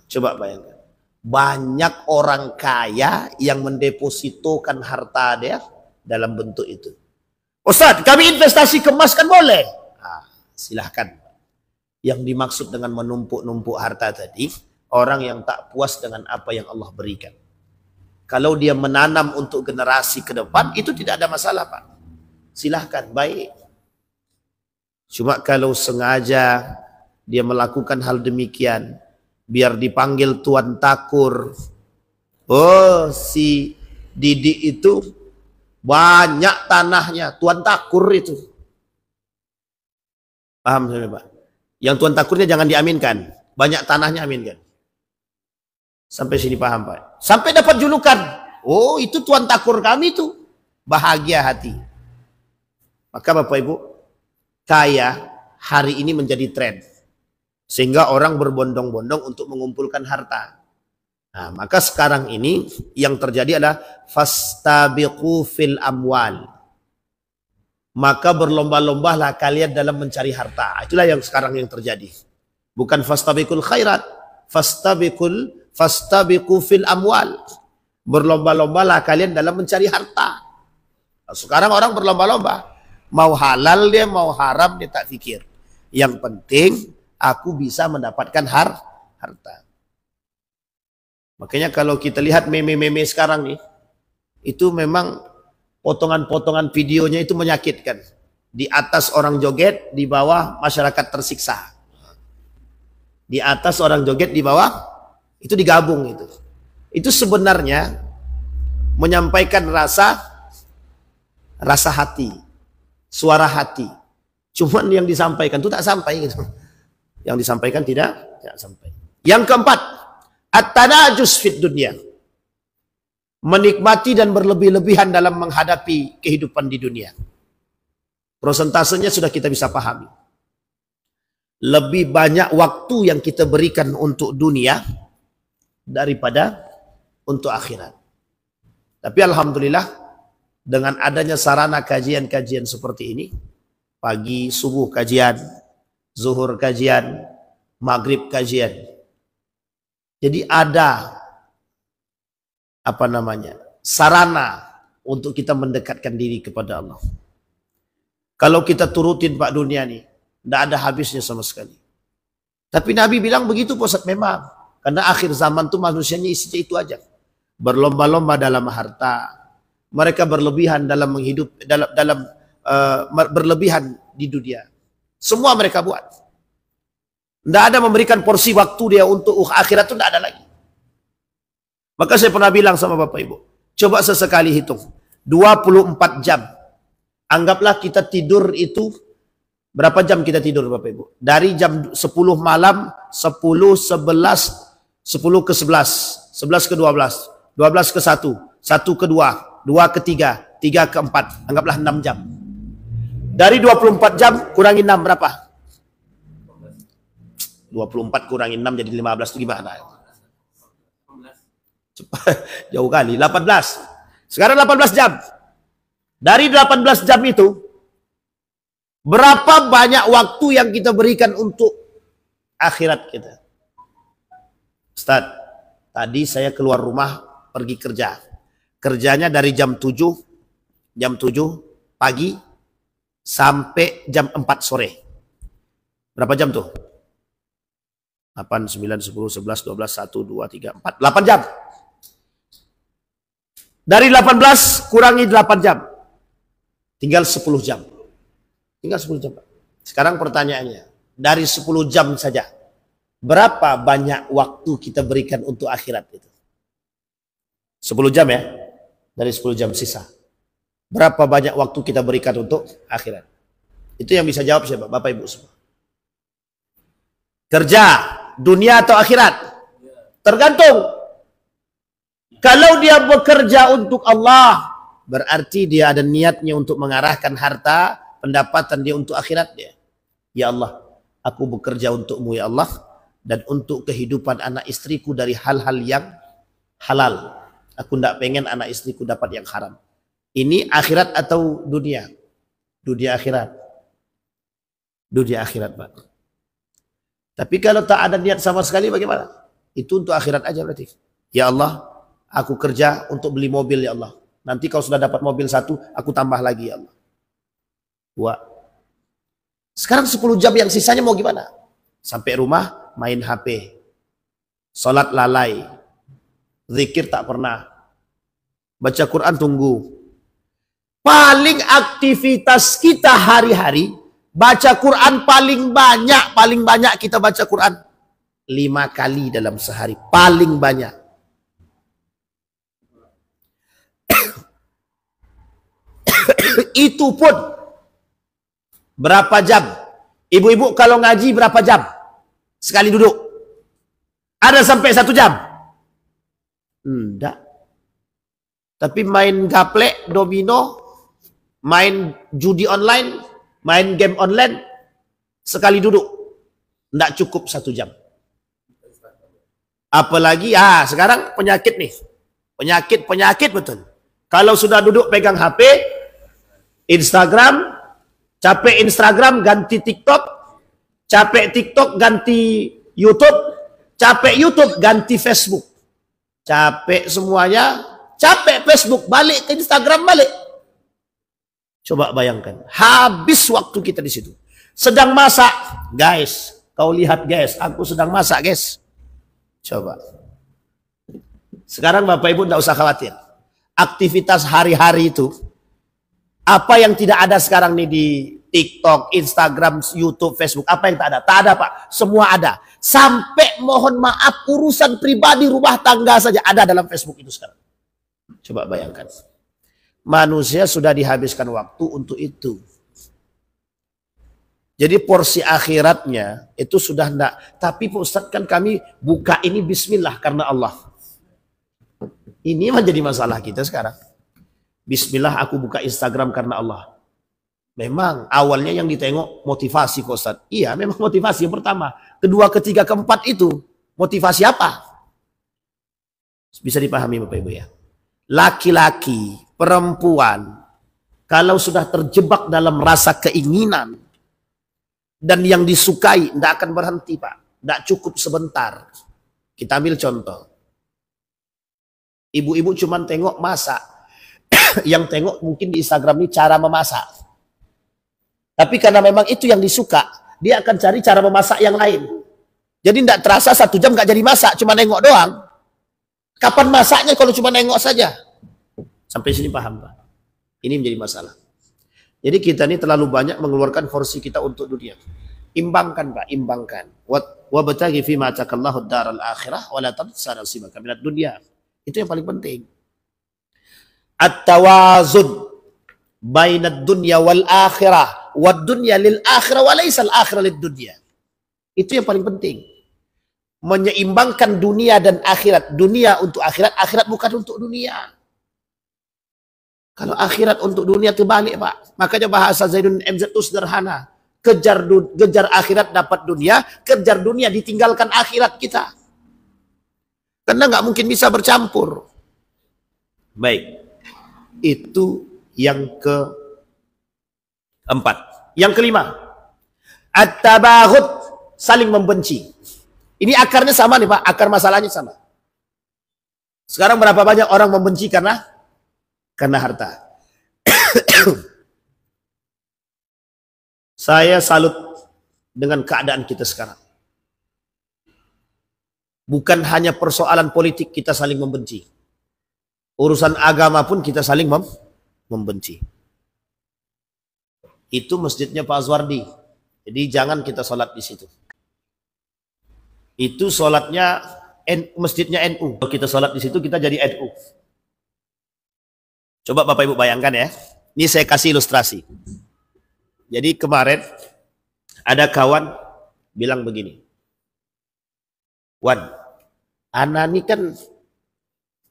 Coba bayangkan. Banyak orang kaya yang mendepositokan harta dia dalam bentuk itu. Ustaz, kami investasi ke emas kan boleh? Nah, silahkan. Yang dimaksud dengan menumpuk-numpuk harta tadi, orang yang tak puas dengan apa yang Allah berikan. Kalau dia menanam untuk generasi ke depan, itu tidak ada masalah, Pak. Silahkan, baik. Cuma kalau sengaja dia melakukan hal demikian, biar dipanggil Tuan Takur. Oh, si Didi itu banyak tanahnya, Tuan Takur itu. Paham saya, Pak? Yang Tuan Takurnya jangan diaminkan, banyak tanahnya aminkan. Sampai sini paham, Pak? Sampai dapat julukan. Oh, itu Tuan Takur kami itu. Bahagia hati. Maka Bapak Ibu, kaya hari ini menjadi tren. Sehingga orang berbondong-bondong untuk mengumpulkan harta. Nah, maka sekarang ini yang terjadi adalah fastabiqu fil amwal. Maka berlomba-lombalah kalian dalam mencari harta. Itulah yang sekarang yang terjadi. Bukan fastabiqul khairat, fastabiqu fil amwal. Berlomba-lombalah kalian dalam mencari harta. Nah, sekarang orang berlomba-lomba. Mau halal dia, mau haram dia tak fikir. Yang penting aku bisa mendapatkan harta. Makanya kalau kita lihat meme-meme sekarang nih, itu memang potongan-potongan videonya itu menyakitkan. Di atas orang joget, di bawah masyarakat tersiksa. Di atas orang joget, di bawah itu digabung itu. Itu sebenarnya menyampaikan rasa hati, suara hati. Cuman yang disampaikan itu tak sampai gitu. Yang disampaikan tidak sampai. Yang keempat, at-tanajus fid dunya. Menikmati dan berlebih-lebihan dalam menghadapi kehidupan di dunia. Prosentasenya sudah kita bisa pahami. Lebih banyak waktu yang kita berikan untuk dunia daripada untuk akhirat. Tapi alhamdulillah dengan adanya sarana kajian-kajian seperti ini, pagi subuh kajian, zuhur kajian, maghrib kajian. Jadi ada sarana untuk kita mendekatkan diri kepada Allah. Kalau kita turutin Pak dunia nih, tidak ada habisnya sama sekali. Tapi Nabi bilang begitu, Ustaz, memang. Karena akhir zaman tuh manusianya isinya itu aja. Berlomba-lomba dalam harta. Mereka berlebihan dalam menghidup, berlebihan di dunia. Semua mereka buat. Tidak ada memberikan porsi waktu dia untuk akhirat itu tidak ada lagi. Maka saya pernah bilang sama Bapak Ibu, coba sesekali hitung. 24 jam. Anggaplah kita tidur itu, berapa jam kita tidur Bapak Ibu? Dari jam 10 malam, 10, 11, 10 ke 11, 11 ke 12, 12 ke 1, 1 ke 2, 2 ke 3, 3 ke 4. Anggaplah 6 jam. Dari 24 jam, kurangi 6 berapa? 24 kurangi 6 jadi 15 itu gimana? Jauh kali, 18. Sekarang 18 jam. Dari 18 jam itu, berapa banyak waktu yang kita berikan untuk akhirat kita? Ustaz, tadi saya keluar rumah pergi kerja. Kerjanya dari jam 7 pagi sampai jam 4 sore. Berapa jam tuh? 8, 9, 10, 11, 12, 1, 2, 3, 4. 8 jam. Dari 18 kurangi 8 jam. Tinggal 10 jam. Tinggal 10 jam. Sekarang pertanyaannya. Dari 10 jam saja. Berapa banyak waktu kita berikan untuk akhirat itu? 10 jam ya. Dari 10 jam sisa. Berapa banyak waktu kita berikan untuk akhirat? Itu yang bisa jawab siapa? Bapak Ibu semua. Kerja, dunia atau akhirat? Tergantung. Kalau dia bekerja untuk Allah, berarti dia ada niatnya untuk mengarahkan harta, pendapatan dia untuk akhirat dia. Ya Allah, aku bekerja untukmu ya Allah, dan untuk kehidupan anak istriku dari hal-hal yang halal. Aku tidak pengen anak istriku dapat yang haram. Ini akhirat atau dunia? Dunia akhirat. Dunia akhirat, Pak. Tapi kalau tak ada niat sama sekali bagaimana? Itu untuk akhirat aja berarti. Ya Allah, aku kerja untuk beli mobil ya Allah. Nanti kalau sudah dapat mobil satu, aku tambah lagi ya Allah. Wah. Sekarang 10 jam yang sisanya mau gimana? Sampai rumah, main HP. Salat lalai. Zikir tak pernah. Baca Quran tunggu. Paling aktivitas kita hari-hari, baca Quran paling banyak kita baca Quran 5 kali dalam sehari, paling banyak. Itu pun berapa jam? Ibu-ibu kalau ngaji berapa jam sekali duduk? Ada sampai 1 jam? Enggak. Tapi main gaplek, domino, main judi online, main game online, sekali duduk tidak cukup 1 jam. Apalagi sekarang penyakit nih, penyakit betul. Kalau sudah duduk pegang HP, Instagram, capek Instagram ganti TikTok, capek TikTok ganti YouTube, capek YouTube ganti Facebook, capek semuanya, capek Facebook balik ke Instagram balik. Coba bayangkan, habis waktu kita di situ. Sedang masak, guys. Kau lihat, guys, aku sedang masak, guys. Coba. Sekarang Bapak Ibu tidak usah khawatir. Aktivitas hari-hari itu, apa yang tidak ada sekarang nih di TikTok, Instagram, YouTube, Facebook, apa yang tak ada? Tak ada, Pak. Semua ada. Sampai mohon maaf urusan pribadi rumah tangga saja ada dalam Facebook itu sekarang. Coba bayangkan. Manusia sudah dihabiskan waktu untuk itu. Jadi porsi akhiratnya itu sudah enggak. Tapi Pak Ustadz kan kami buka ini bismillah karena Allah. Ini menjadi masalah kita sekarang. Bismillah aku buka Instagram karena Allah. Memang awalnya yang ditengok motivasi Pak Ustadz. Iya memang motivasi yang pertama. Kedua, ketiga, keempat itu motivasi apa? Bisa dipahami Bapak Ibu ya. Laki-laki, perempuan, kalau sudah terjebak dalam rasa keinginan dan yang disukai, tidak akan berhenti Pak. Tidak cukup sebentar. Kita ambil contoh. Ibu-ibu cuma tengok masak. Yang tengok mungkin di Instagram ini cara memasak. Tapi karena memang itu yang disuka, dia akan cari cara memasak yang lain. Jadi tidak terasa 1 jam nggak jadi masak, cuma nengok doang. Kapan masaknya kalau cuma nengok saja? Sampai sini paham Pak? Ini menjadi masalah. Jadi kita ini terlalu banyak mengeluarkan porsi kita untuk dunia. Imbangkan Pak, imbangkan. Wabtaghi fima atakallahu ad-daral akhirah wa la tansa nasibaka minad dunya. Itu yang paling penting. At-tawazun bainad dunya wal akhirah, wad dunya lil akhirah wa laisa al akhirah lid dunya. Itu yang paling penting. Menyeimbangkan dunia dan akhirat. Dunia untuk akhirat, akhirat bukan untuk dunia. Kalau akhirat untuk dunia terbalik Pak. Makanya bahasa Zaidun MZ itu sederhana. Kejar akhirat dapat dunia, kejar dunia ditinggalkan akhirat kita. Karena nggak mungkin bisa bercampur. Baik. Itu yang keempat. Yang kelima. At-tabaghut, saling membenci. Ini akarnya sama nih Pak, akar masalahnya sama. Sekarang berapa banyak orang membenci karena harta. Saya salut dengan keadaan kita sekarang. Bukan hanya persoalan politik kita saling membenci. Urusan agama pun kita saling membenci. Itu masjidnya Pak Azwardi. Jadi jangan kita sholat di situ. Itu sholatnya masjidnya NU. Kalau kita sholat di situ kita jadi NU. Coba Bapak Ibu bayangkan ya. Ini saya kasih ilustrasi. Jadi kemarin ada kawan bilang begini. Wan, Ana ini kan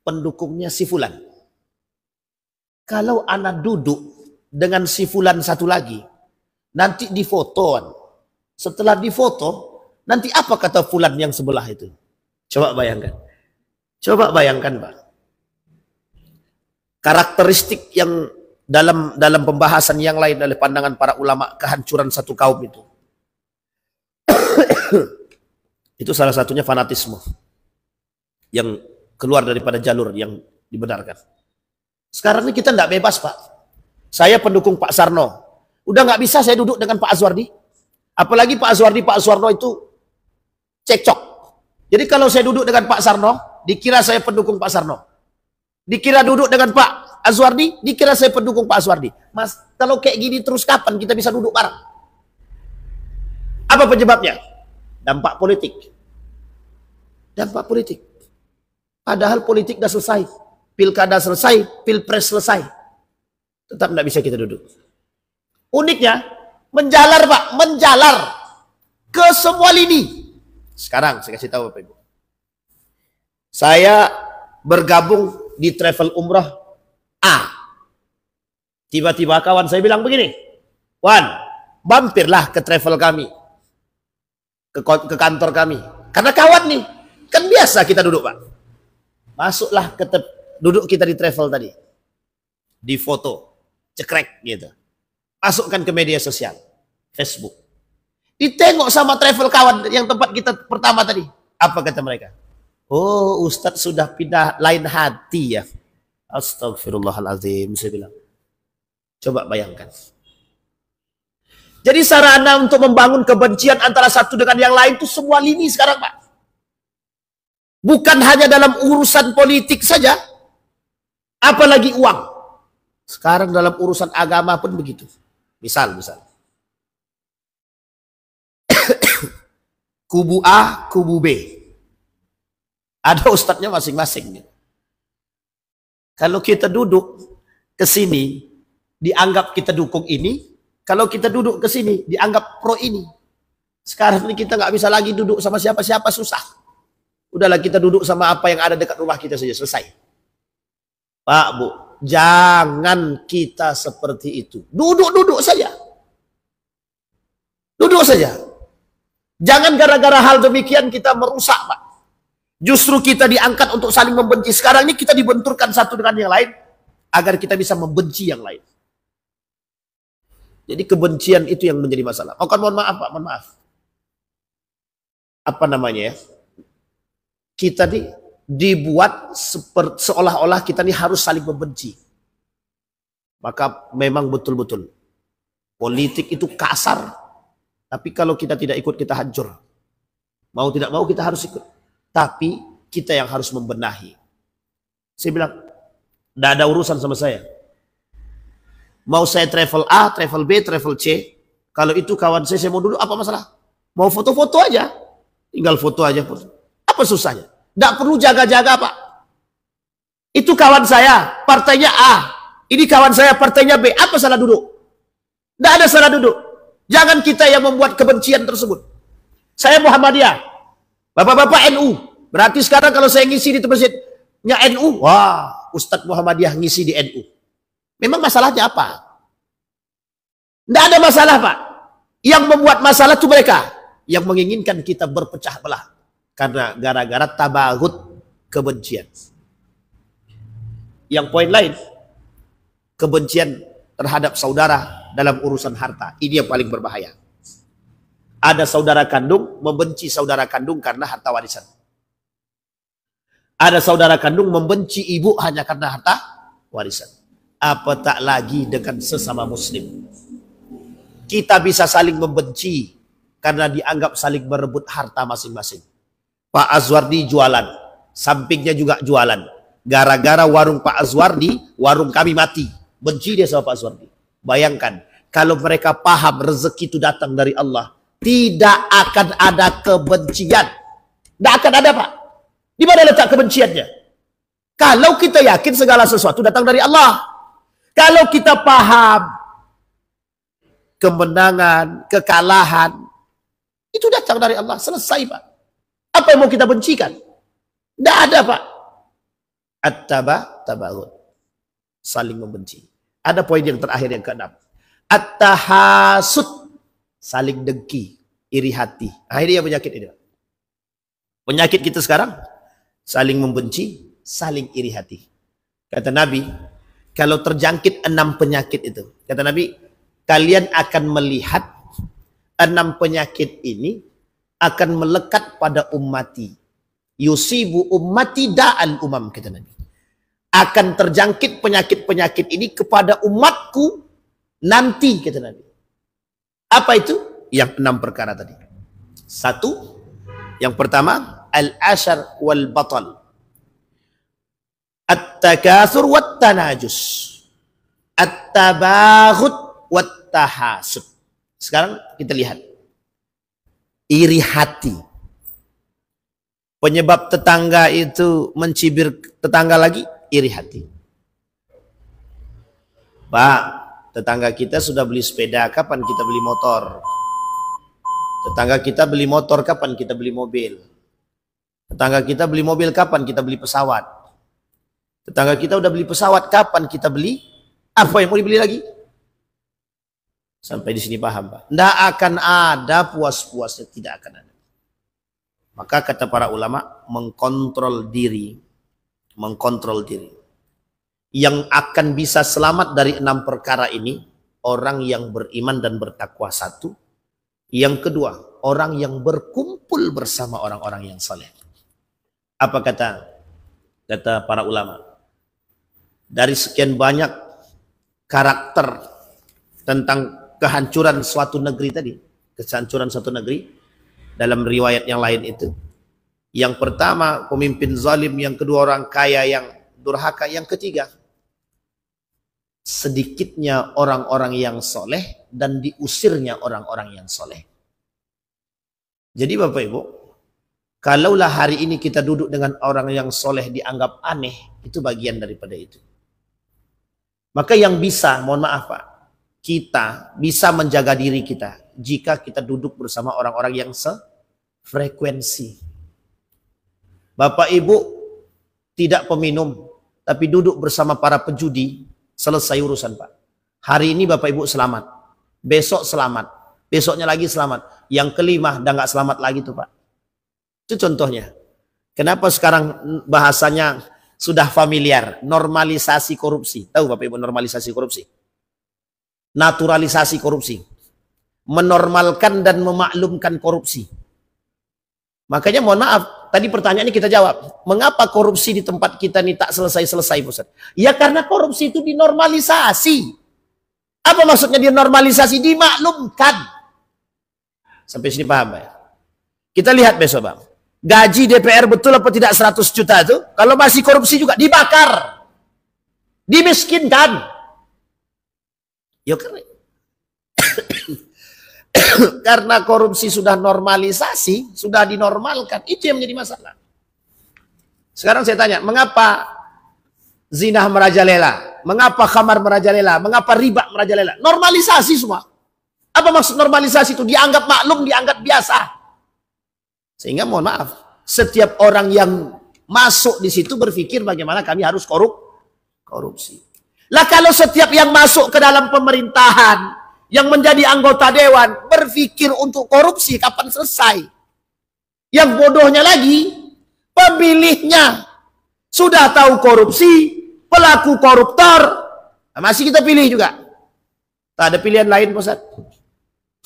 pendukungnya si Fulan. Kalau Ana duduk dengan si Fulan satu lagi, nanti difotoan. Setelah difoto, nanti apa kata Fulan yang sebelah itu? Coba bayangkan. Coba bayangkan, Pak. Karakteristik yang dalam pembahasan yang lain oleh pandangan para ulama kehancuran satu kaum itu. Itu salah satunya fanatisme yang keluar daripada jalur yang dibenarkan. Sekarang ini kita tidak bebas, Pak. Saya pendukung Pak Sarno. Udah nggak bisa saya duduk dengan Pak Azwardi. Apalagi Pak Azwardi, Pak Sarno itu cekcok. Jadi kalau saya duduk dengan Pak Sarno, dikira saya pendukung Pak Sarno. Dikira duduk dengan Pak Azwardi, dikira saya pendukung Pak Azwardi. Mas, kalau kayak gini terus kapan kita bisa duduk bareng? Apa penyebabnya? Dampak politik. Dampak politik. Padahal politik sudah selesai. Pilkada selesai, pilpres selesai. Tetap tidak bisa kita duduk. Uniknya, menjalar Pak, menjalar ke semua lini. Sekarang saya kasih tahu Bapak Ibu. Saya bergabung di travel umrah A. Tiba-tiba kawan saya bilang begini, Wan, mampirlah ke travel kami, ke kantor kami. Karena kawan nih, kan biasa kita duduk Pak. Masuklah duduk kita di travel tadi. Di foto, cekrek gitu. Masukkan ke media sosial, Facebook. Ditengok sama travel kawan yang tempat kita pertama tadi. Apa kata mereka? Oh, Ustadz sudah pindah lain hati ya. Astagfirullahaladzim, saya bilang. Coba bayangkan. Jadi sarana untuk membangun kebencian antara satu dengan yang lain itu semua lini sekarang, Pak. Bukan hanya dalam urusan politik saja. Apalagi uang. Sekarang dalam urusan agama pun begitu. Misal. Kubu A, kubu B. Ada ustadznya masing-masing. Kalau kita duduk ke sini, dianggap kita dukung ini. Kalau kita duduk ke sini, dianggap pro ini. Sekarang ini kita nggak bisa lagi duduk sama siapa-siapa, susah. Udahlah kita duduk sama apa yang ada dekat rumah kita saja, selesai. Pak, Bu, jangan kita seperti itu. Duduk-duduk saja. Duduk saja. Jangan gara-gara hal demikian kita merusak, Pak. Justru kita diangkat untuk saling membenci. Sekarang ini kita dibenturkan satu dengan yang lain agar kita bisa membenci yang lain. Jadi kebencian itu yang menjadi masalah. Mohon maaf, Pak, mohon maaf. Apa namanya ya? Kita dibuat seolah-olah kita ini harus saling membenci. Maka memang betul-betul politik itu kasar. Tapi kalau kita tidak ikut, kita hancur. Mau tidak mau kita harus ikut. Tapi kita yang harus membenahi. Saya bilang, tidak ada urusan sama saya. Mau saya travel A, travel B, travel C. Kalau itu kawan saya mau duduk, apa masalah? Mau foto-foto aja. Tinggal foto aja pun. Apa susahnya? Tidak perlu jaga-jaga, Pak. Itu kawan saya, partainya A. Ini kawan saya, partainya B. Apa salah duduk? Tidak ada salah duduk. Jangan kita yang membuat kebencian tersebut. Saya Muhammadiyah. Bapak-bapak NU. Berarti sekarang kalau saya ngisi di masjidnya NU, wah, Ustadz Muhammadiyah ngisi di NU. Memang masalahnya apa? Tidak ada masalah, Pak. Yang membuat masalah itu mereka. Yang menginginkan kita berpecah belah. Karena gara-gara tabaghut kebencian. Yang poin lain, kebencian terhadap saudara dalam urusan harta. Ini yang paling berbahaya. Ada saudara kandung membenci saudara kandung karena harta warisan. Ada saudara kandung membenci ibu hanya karena harta warisan. Apa tak lagi dengan sesama muslim. Kita bisa saling membenci karena dianggap saling berebut harta masing-masing. Pak Azwardi jualan, sampingnya juga jualan. Gara-gara warung Pak Azwardi, warung kami mati. Benci dia sama Pak Azwardi. Bayangkan, kalau mereka paham rezeki itu datang dari Allah, tidak akan ada kebencian. Tidak akan ada, Pak. Di mana letak kebenciannya? Kalau kita yakin segala sesuatu datang dari Allah. Kalau kita paham kemenangan, kekalahan, itu datang dari Allah. Selesai, Pak. Apa yang mau kita bencikan? Tidak ada, Pak. At-tabaghut. Saling membenci. Ada poin yang terakhir yang keenam. At-tahasud. Saling dengki, iri hati. Nah, ini yang penyakit ini. Penyakit kita sekarang, saling membenci, saling iri hati. Kata Nabi, kalau terjangkit 6 penyakit itu, kata Nabi, kalian akan melihat 6 penyakit ini akan melekat pada ummati. Yusibu ummati da'al umam, kata Nabi. Akan terjangkit penyakit-penyakit ini kepada umatku nanti, kata Nabi. Apa itu? Yang 6 perkara tadi. 1, yang pertama, al-ashar wal batal. At-takatsur wat tanajus. At-tabaghut wat tahasud. Sekarang kita lihat. Iri hati. Penyebab tetangga itu mencibir tetangga lagi, iri hati. Pak, tetangga kita sudah beli sepeda, kapan kita beli motor? Tetangga kita beli motor, kapan kita beli mobil? Tetangga kita beli mobil, kapan kita beli pesawat? Tetangga kita udah beli pesawat, kapan kita beli? Apa yang mau dibeli lagi? Sampai di sini paham, Pak? Tidak akan ada puas-puasnya, tidak akan ada. Maka kata para ulama, mengkontrol diri. Mengkontrol diri. Yang akan bisa selamat dari 6 perkara ini, orang yang beriman dan bertakwa 1. Yang kedua, orang yang berkumpul bersama orang-orang yang saleh. Apa kata para ulama? Dari sekian banyak karakter tentang kehancuran suatu negeri tadi, kehancuran suatu negeri dalam riwayat yang lain itu. Yang pertama, pemimpin zalim, yang kedua orang kaya yang durhaka, yang ketiga sedikitnya orang-orang yang soleh dan diusirnya orang-orang yang soleh. Jadi Bapak Ibu, kalaulah hari ini kita duduk dengan orang yang soleh dianggap aneh, itu bagian daripada itu. Maka yang bisa, mohon maaf Pak, kita bisa menjaga diri kita jika kita duduk bersama orang-orang yang sefrekuensi. Bapak Ibu tidak peminum, tapi duduk bersama para pejudi, selesai urusan Pak. Hari ini Bapak Ibu selamat, besok selamat, besoknya lagi selamat, yang kelima udah nggak selamat lagi tuh Pak. Itu contohnya. Kenapa sekarang bahasanya sudah familiar, normalisasi korupsi. Tahu Bapak Ibu normalisasi korupsi? Naturalisasi korupsi. Menormalkan dan memaklumkan korupsi. Makanya mohon maaf, tadi pertanyaannya kita jawab. Mengapa korupsi di tempat kita ini tak selesai-selesai, Ustaz? Ya karena korupsi itu dinormalisasi. Apa maksudnya dinormalisasi? Dimaklumkan. Sampai sini paham ya? Kita lihat besok Bang. Gaji DPR betul apa tidak 100 juta itu? Kalau masih korupsi juga dibakar. Dimiskinkan. Ya karena korupsi sudah normalisasi, sudah dinormalkan. Itu yang menjadi masalah. Sekarang saya tanya, mengapa zina merajalela? Mengapa khamar merajalela? Mengapa riba merajalela? Normalisasi semua. Apa maksud normalisasi itu? Dianggap maklum, dianggap biasa. Sehingga mohon maaf, setiap orang yang masuk di situ berpikir bagaimana kami harus korupsi. Lah kalau setiap yang masuk ke dalam pemerintahan, yang menjadi anggota dewan, berpikir untuk korupsi, kapan selesai? Yang bodohnya lagi, pemilihnya sudah tahu korupsi, pelaku koruptor, masih kita pilih juga. Tak ada pilihan lain, Ustaz.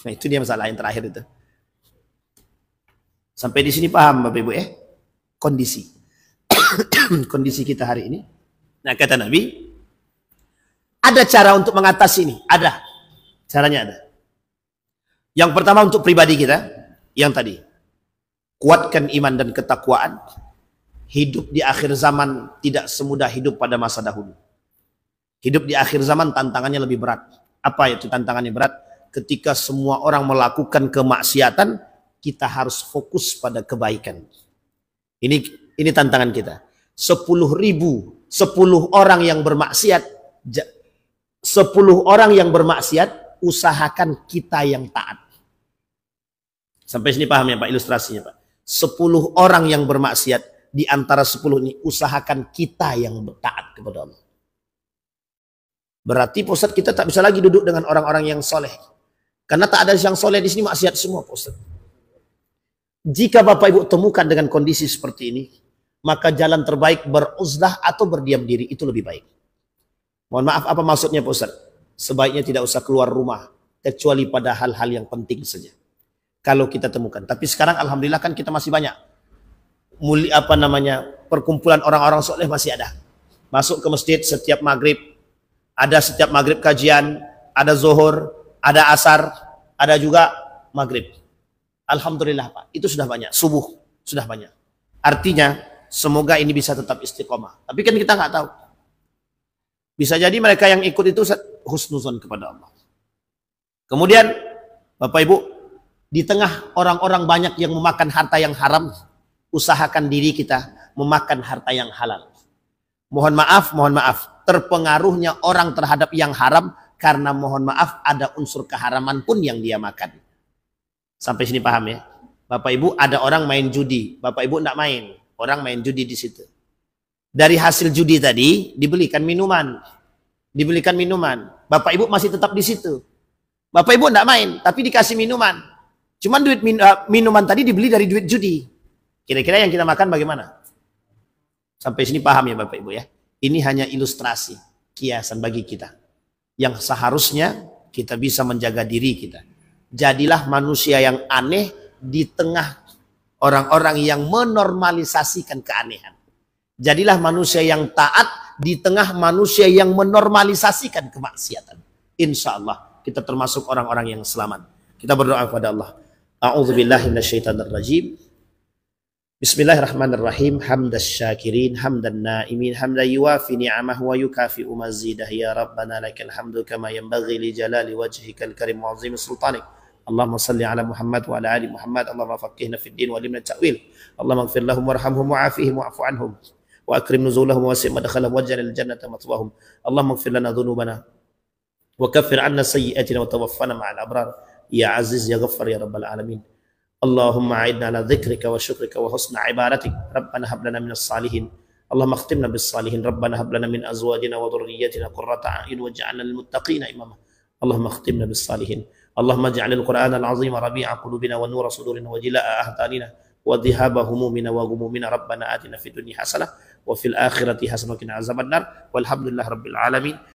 Nah, itu dia masalah yang terakhir itu. Sampai di sini paham Bapak Ibu ya? Kondisi. Kondisi kita hari ini. Nah kata Nabi, ada cara untuk mengatasi ini. Ada. Caranya ada. Yang pertama untuk pribadi kita, yang tadi, kuatkan iman dan ketakwaan. Hidup di akhir zaman tidak semudah hidup pada masa dahulu. Hidup di akhir zaman tantangannya lebih berat. Apa itu tantangannya berat? Ketika semua orang melakukan kemaksiatan, kita harus fokus pada kebaikan. Ini tantangan kita. 10 orang yang bermaksiat, 10 orang yang bermaksiat, usahakan kita yang taat. Sampai sini paham ya Pak ilustrasinya Pak? 10 orang yang bermaksiat, di antara 10 ini usahakan kita yang taat kepada Allah. Berarti Pak Ustadz kita tak bisa lagi duduk dengan orang-orang yang soleh. Karena tak ada yang soleh di sini, maksiat semua Pak Ustadz. Jika Bapak Ibu temukan dengan kondisi seperti ini, maka jalan terbaik beruzlah atau berdiam diri, itu lebih baik. Mohon maaf, apa maksudnya Pak Ustadz? Sebaiknya tidak usah keluar rumah, kecuali pada hal-hal yang penting saja. Kalau kita temukan. Tapi sekarang alhamdulillah kan kita masih banyak. Perkumpulan orang-orang soleh masih ada. Masuk ke masjid setiap maghrib, ada setiap maghrib kajian, ada zuhur, ada asar, ada juga maghrib. Alhamdulillah Pak, itu sudah banyak. Subuh sudah banyak. Artinya semoga ini bisa tetap istiqomah. Tapi kan kita nggak tahu. Bisa jadi mereka yang ikut itu husnuzon kepada Allah. Kemudian Bapak Ibu, di tengah orang-orang banyak yang memakan harta yang haram, usahakan diri kita memakan harta yang halal. Mohon maaf, terpengaruhnya orang terhadap yang haram karena mohon maaf ada unsur keharaman pun yang dia makan. Sampai sini paham ya? Bapak Ibu, ada orang main judi, Bapak Ibu enggak main, orang main judi di situ. Dari hasil judi tadi dibelikan minuman. Bapak Ibu masih tetap di situ. Bapak Ibu enggak main, tapi dikasih minuman. Cuman duit minuman tadi dibeli dari duit judi. Kira-kira yang kita makan bagaimana? Sampai sini paham ya Bapak Ibu ya? Ini hanya ilustrasi, kiasan bagi kita. Yang seharusnya kita bisa menjaga diri kita. Jadilah manusia yang aneh di tengah orang-orang yang menormalisasikan keanehan. Jadilah manusia yang taat di tengah manusia yang menormalisasikan kemaksiatan. Insya Allah kita termasuk orang-orang yang selamat. Kita berdoa kepada Allah. A'udzubillahi minasyaitonirrajim. Bismillahirrahmanirrahim. Hamdas syakirin, hamdan naimin, hamdan yuwafi ni'amahu wa yukafi'u mazidah. Ya Rabbana lakal hamdu kama yanbaghi li jalali wajhikal karim wa azimi sultanik. Allahumma salli ala Muhammad wa ala ali Muhammad. Allahumma faqihna fid din wa limna ta'wil. Allahumma ighfir lahum warhamhum wa'afihim wa'fu anhum wa akrim nuzulahum wa wasi' madkhalahum waj'al al-jannata mathwahum. Allahumma ighfir lana dhunubana wa kaffir 'anna sayyi'atina wa tawaffana ma'al abrar. Ya Aziz ya Ghaffar ya Rabbal alamin. Allahumma a'idna ala dhikrika wa syukrika wa husna ibadatik. Rabbana hab lana minas salihin. Allahumma akhtimna bis salihin. Rabbana hab lana min azwajina wa dhurriyyatina qurrata a'yun waj'alna lil muttaqina imama. Allahumma akhtimna bis salihin. Allahumma ij'alil Qur'ana al-'azima rabi'a qulubina wa nura sudurina wa jilaa'a ahtanina wa dhihaba humumina wa ghumumina. Rabbana atina fid dunya hasanah wa fil akhirati hasanah wa qina azabannar. Walhamdulillahi rabbil alamin.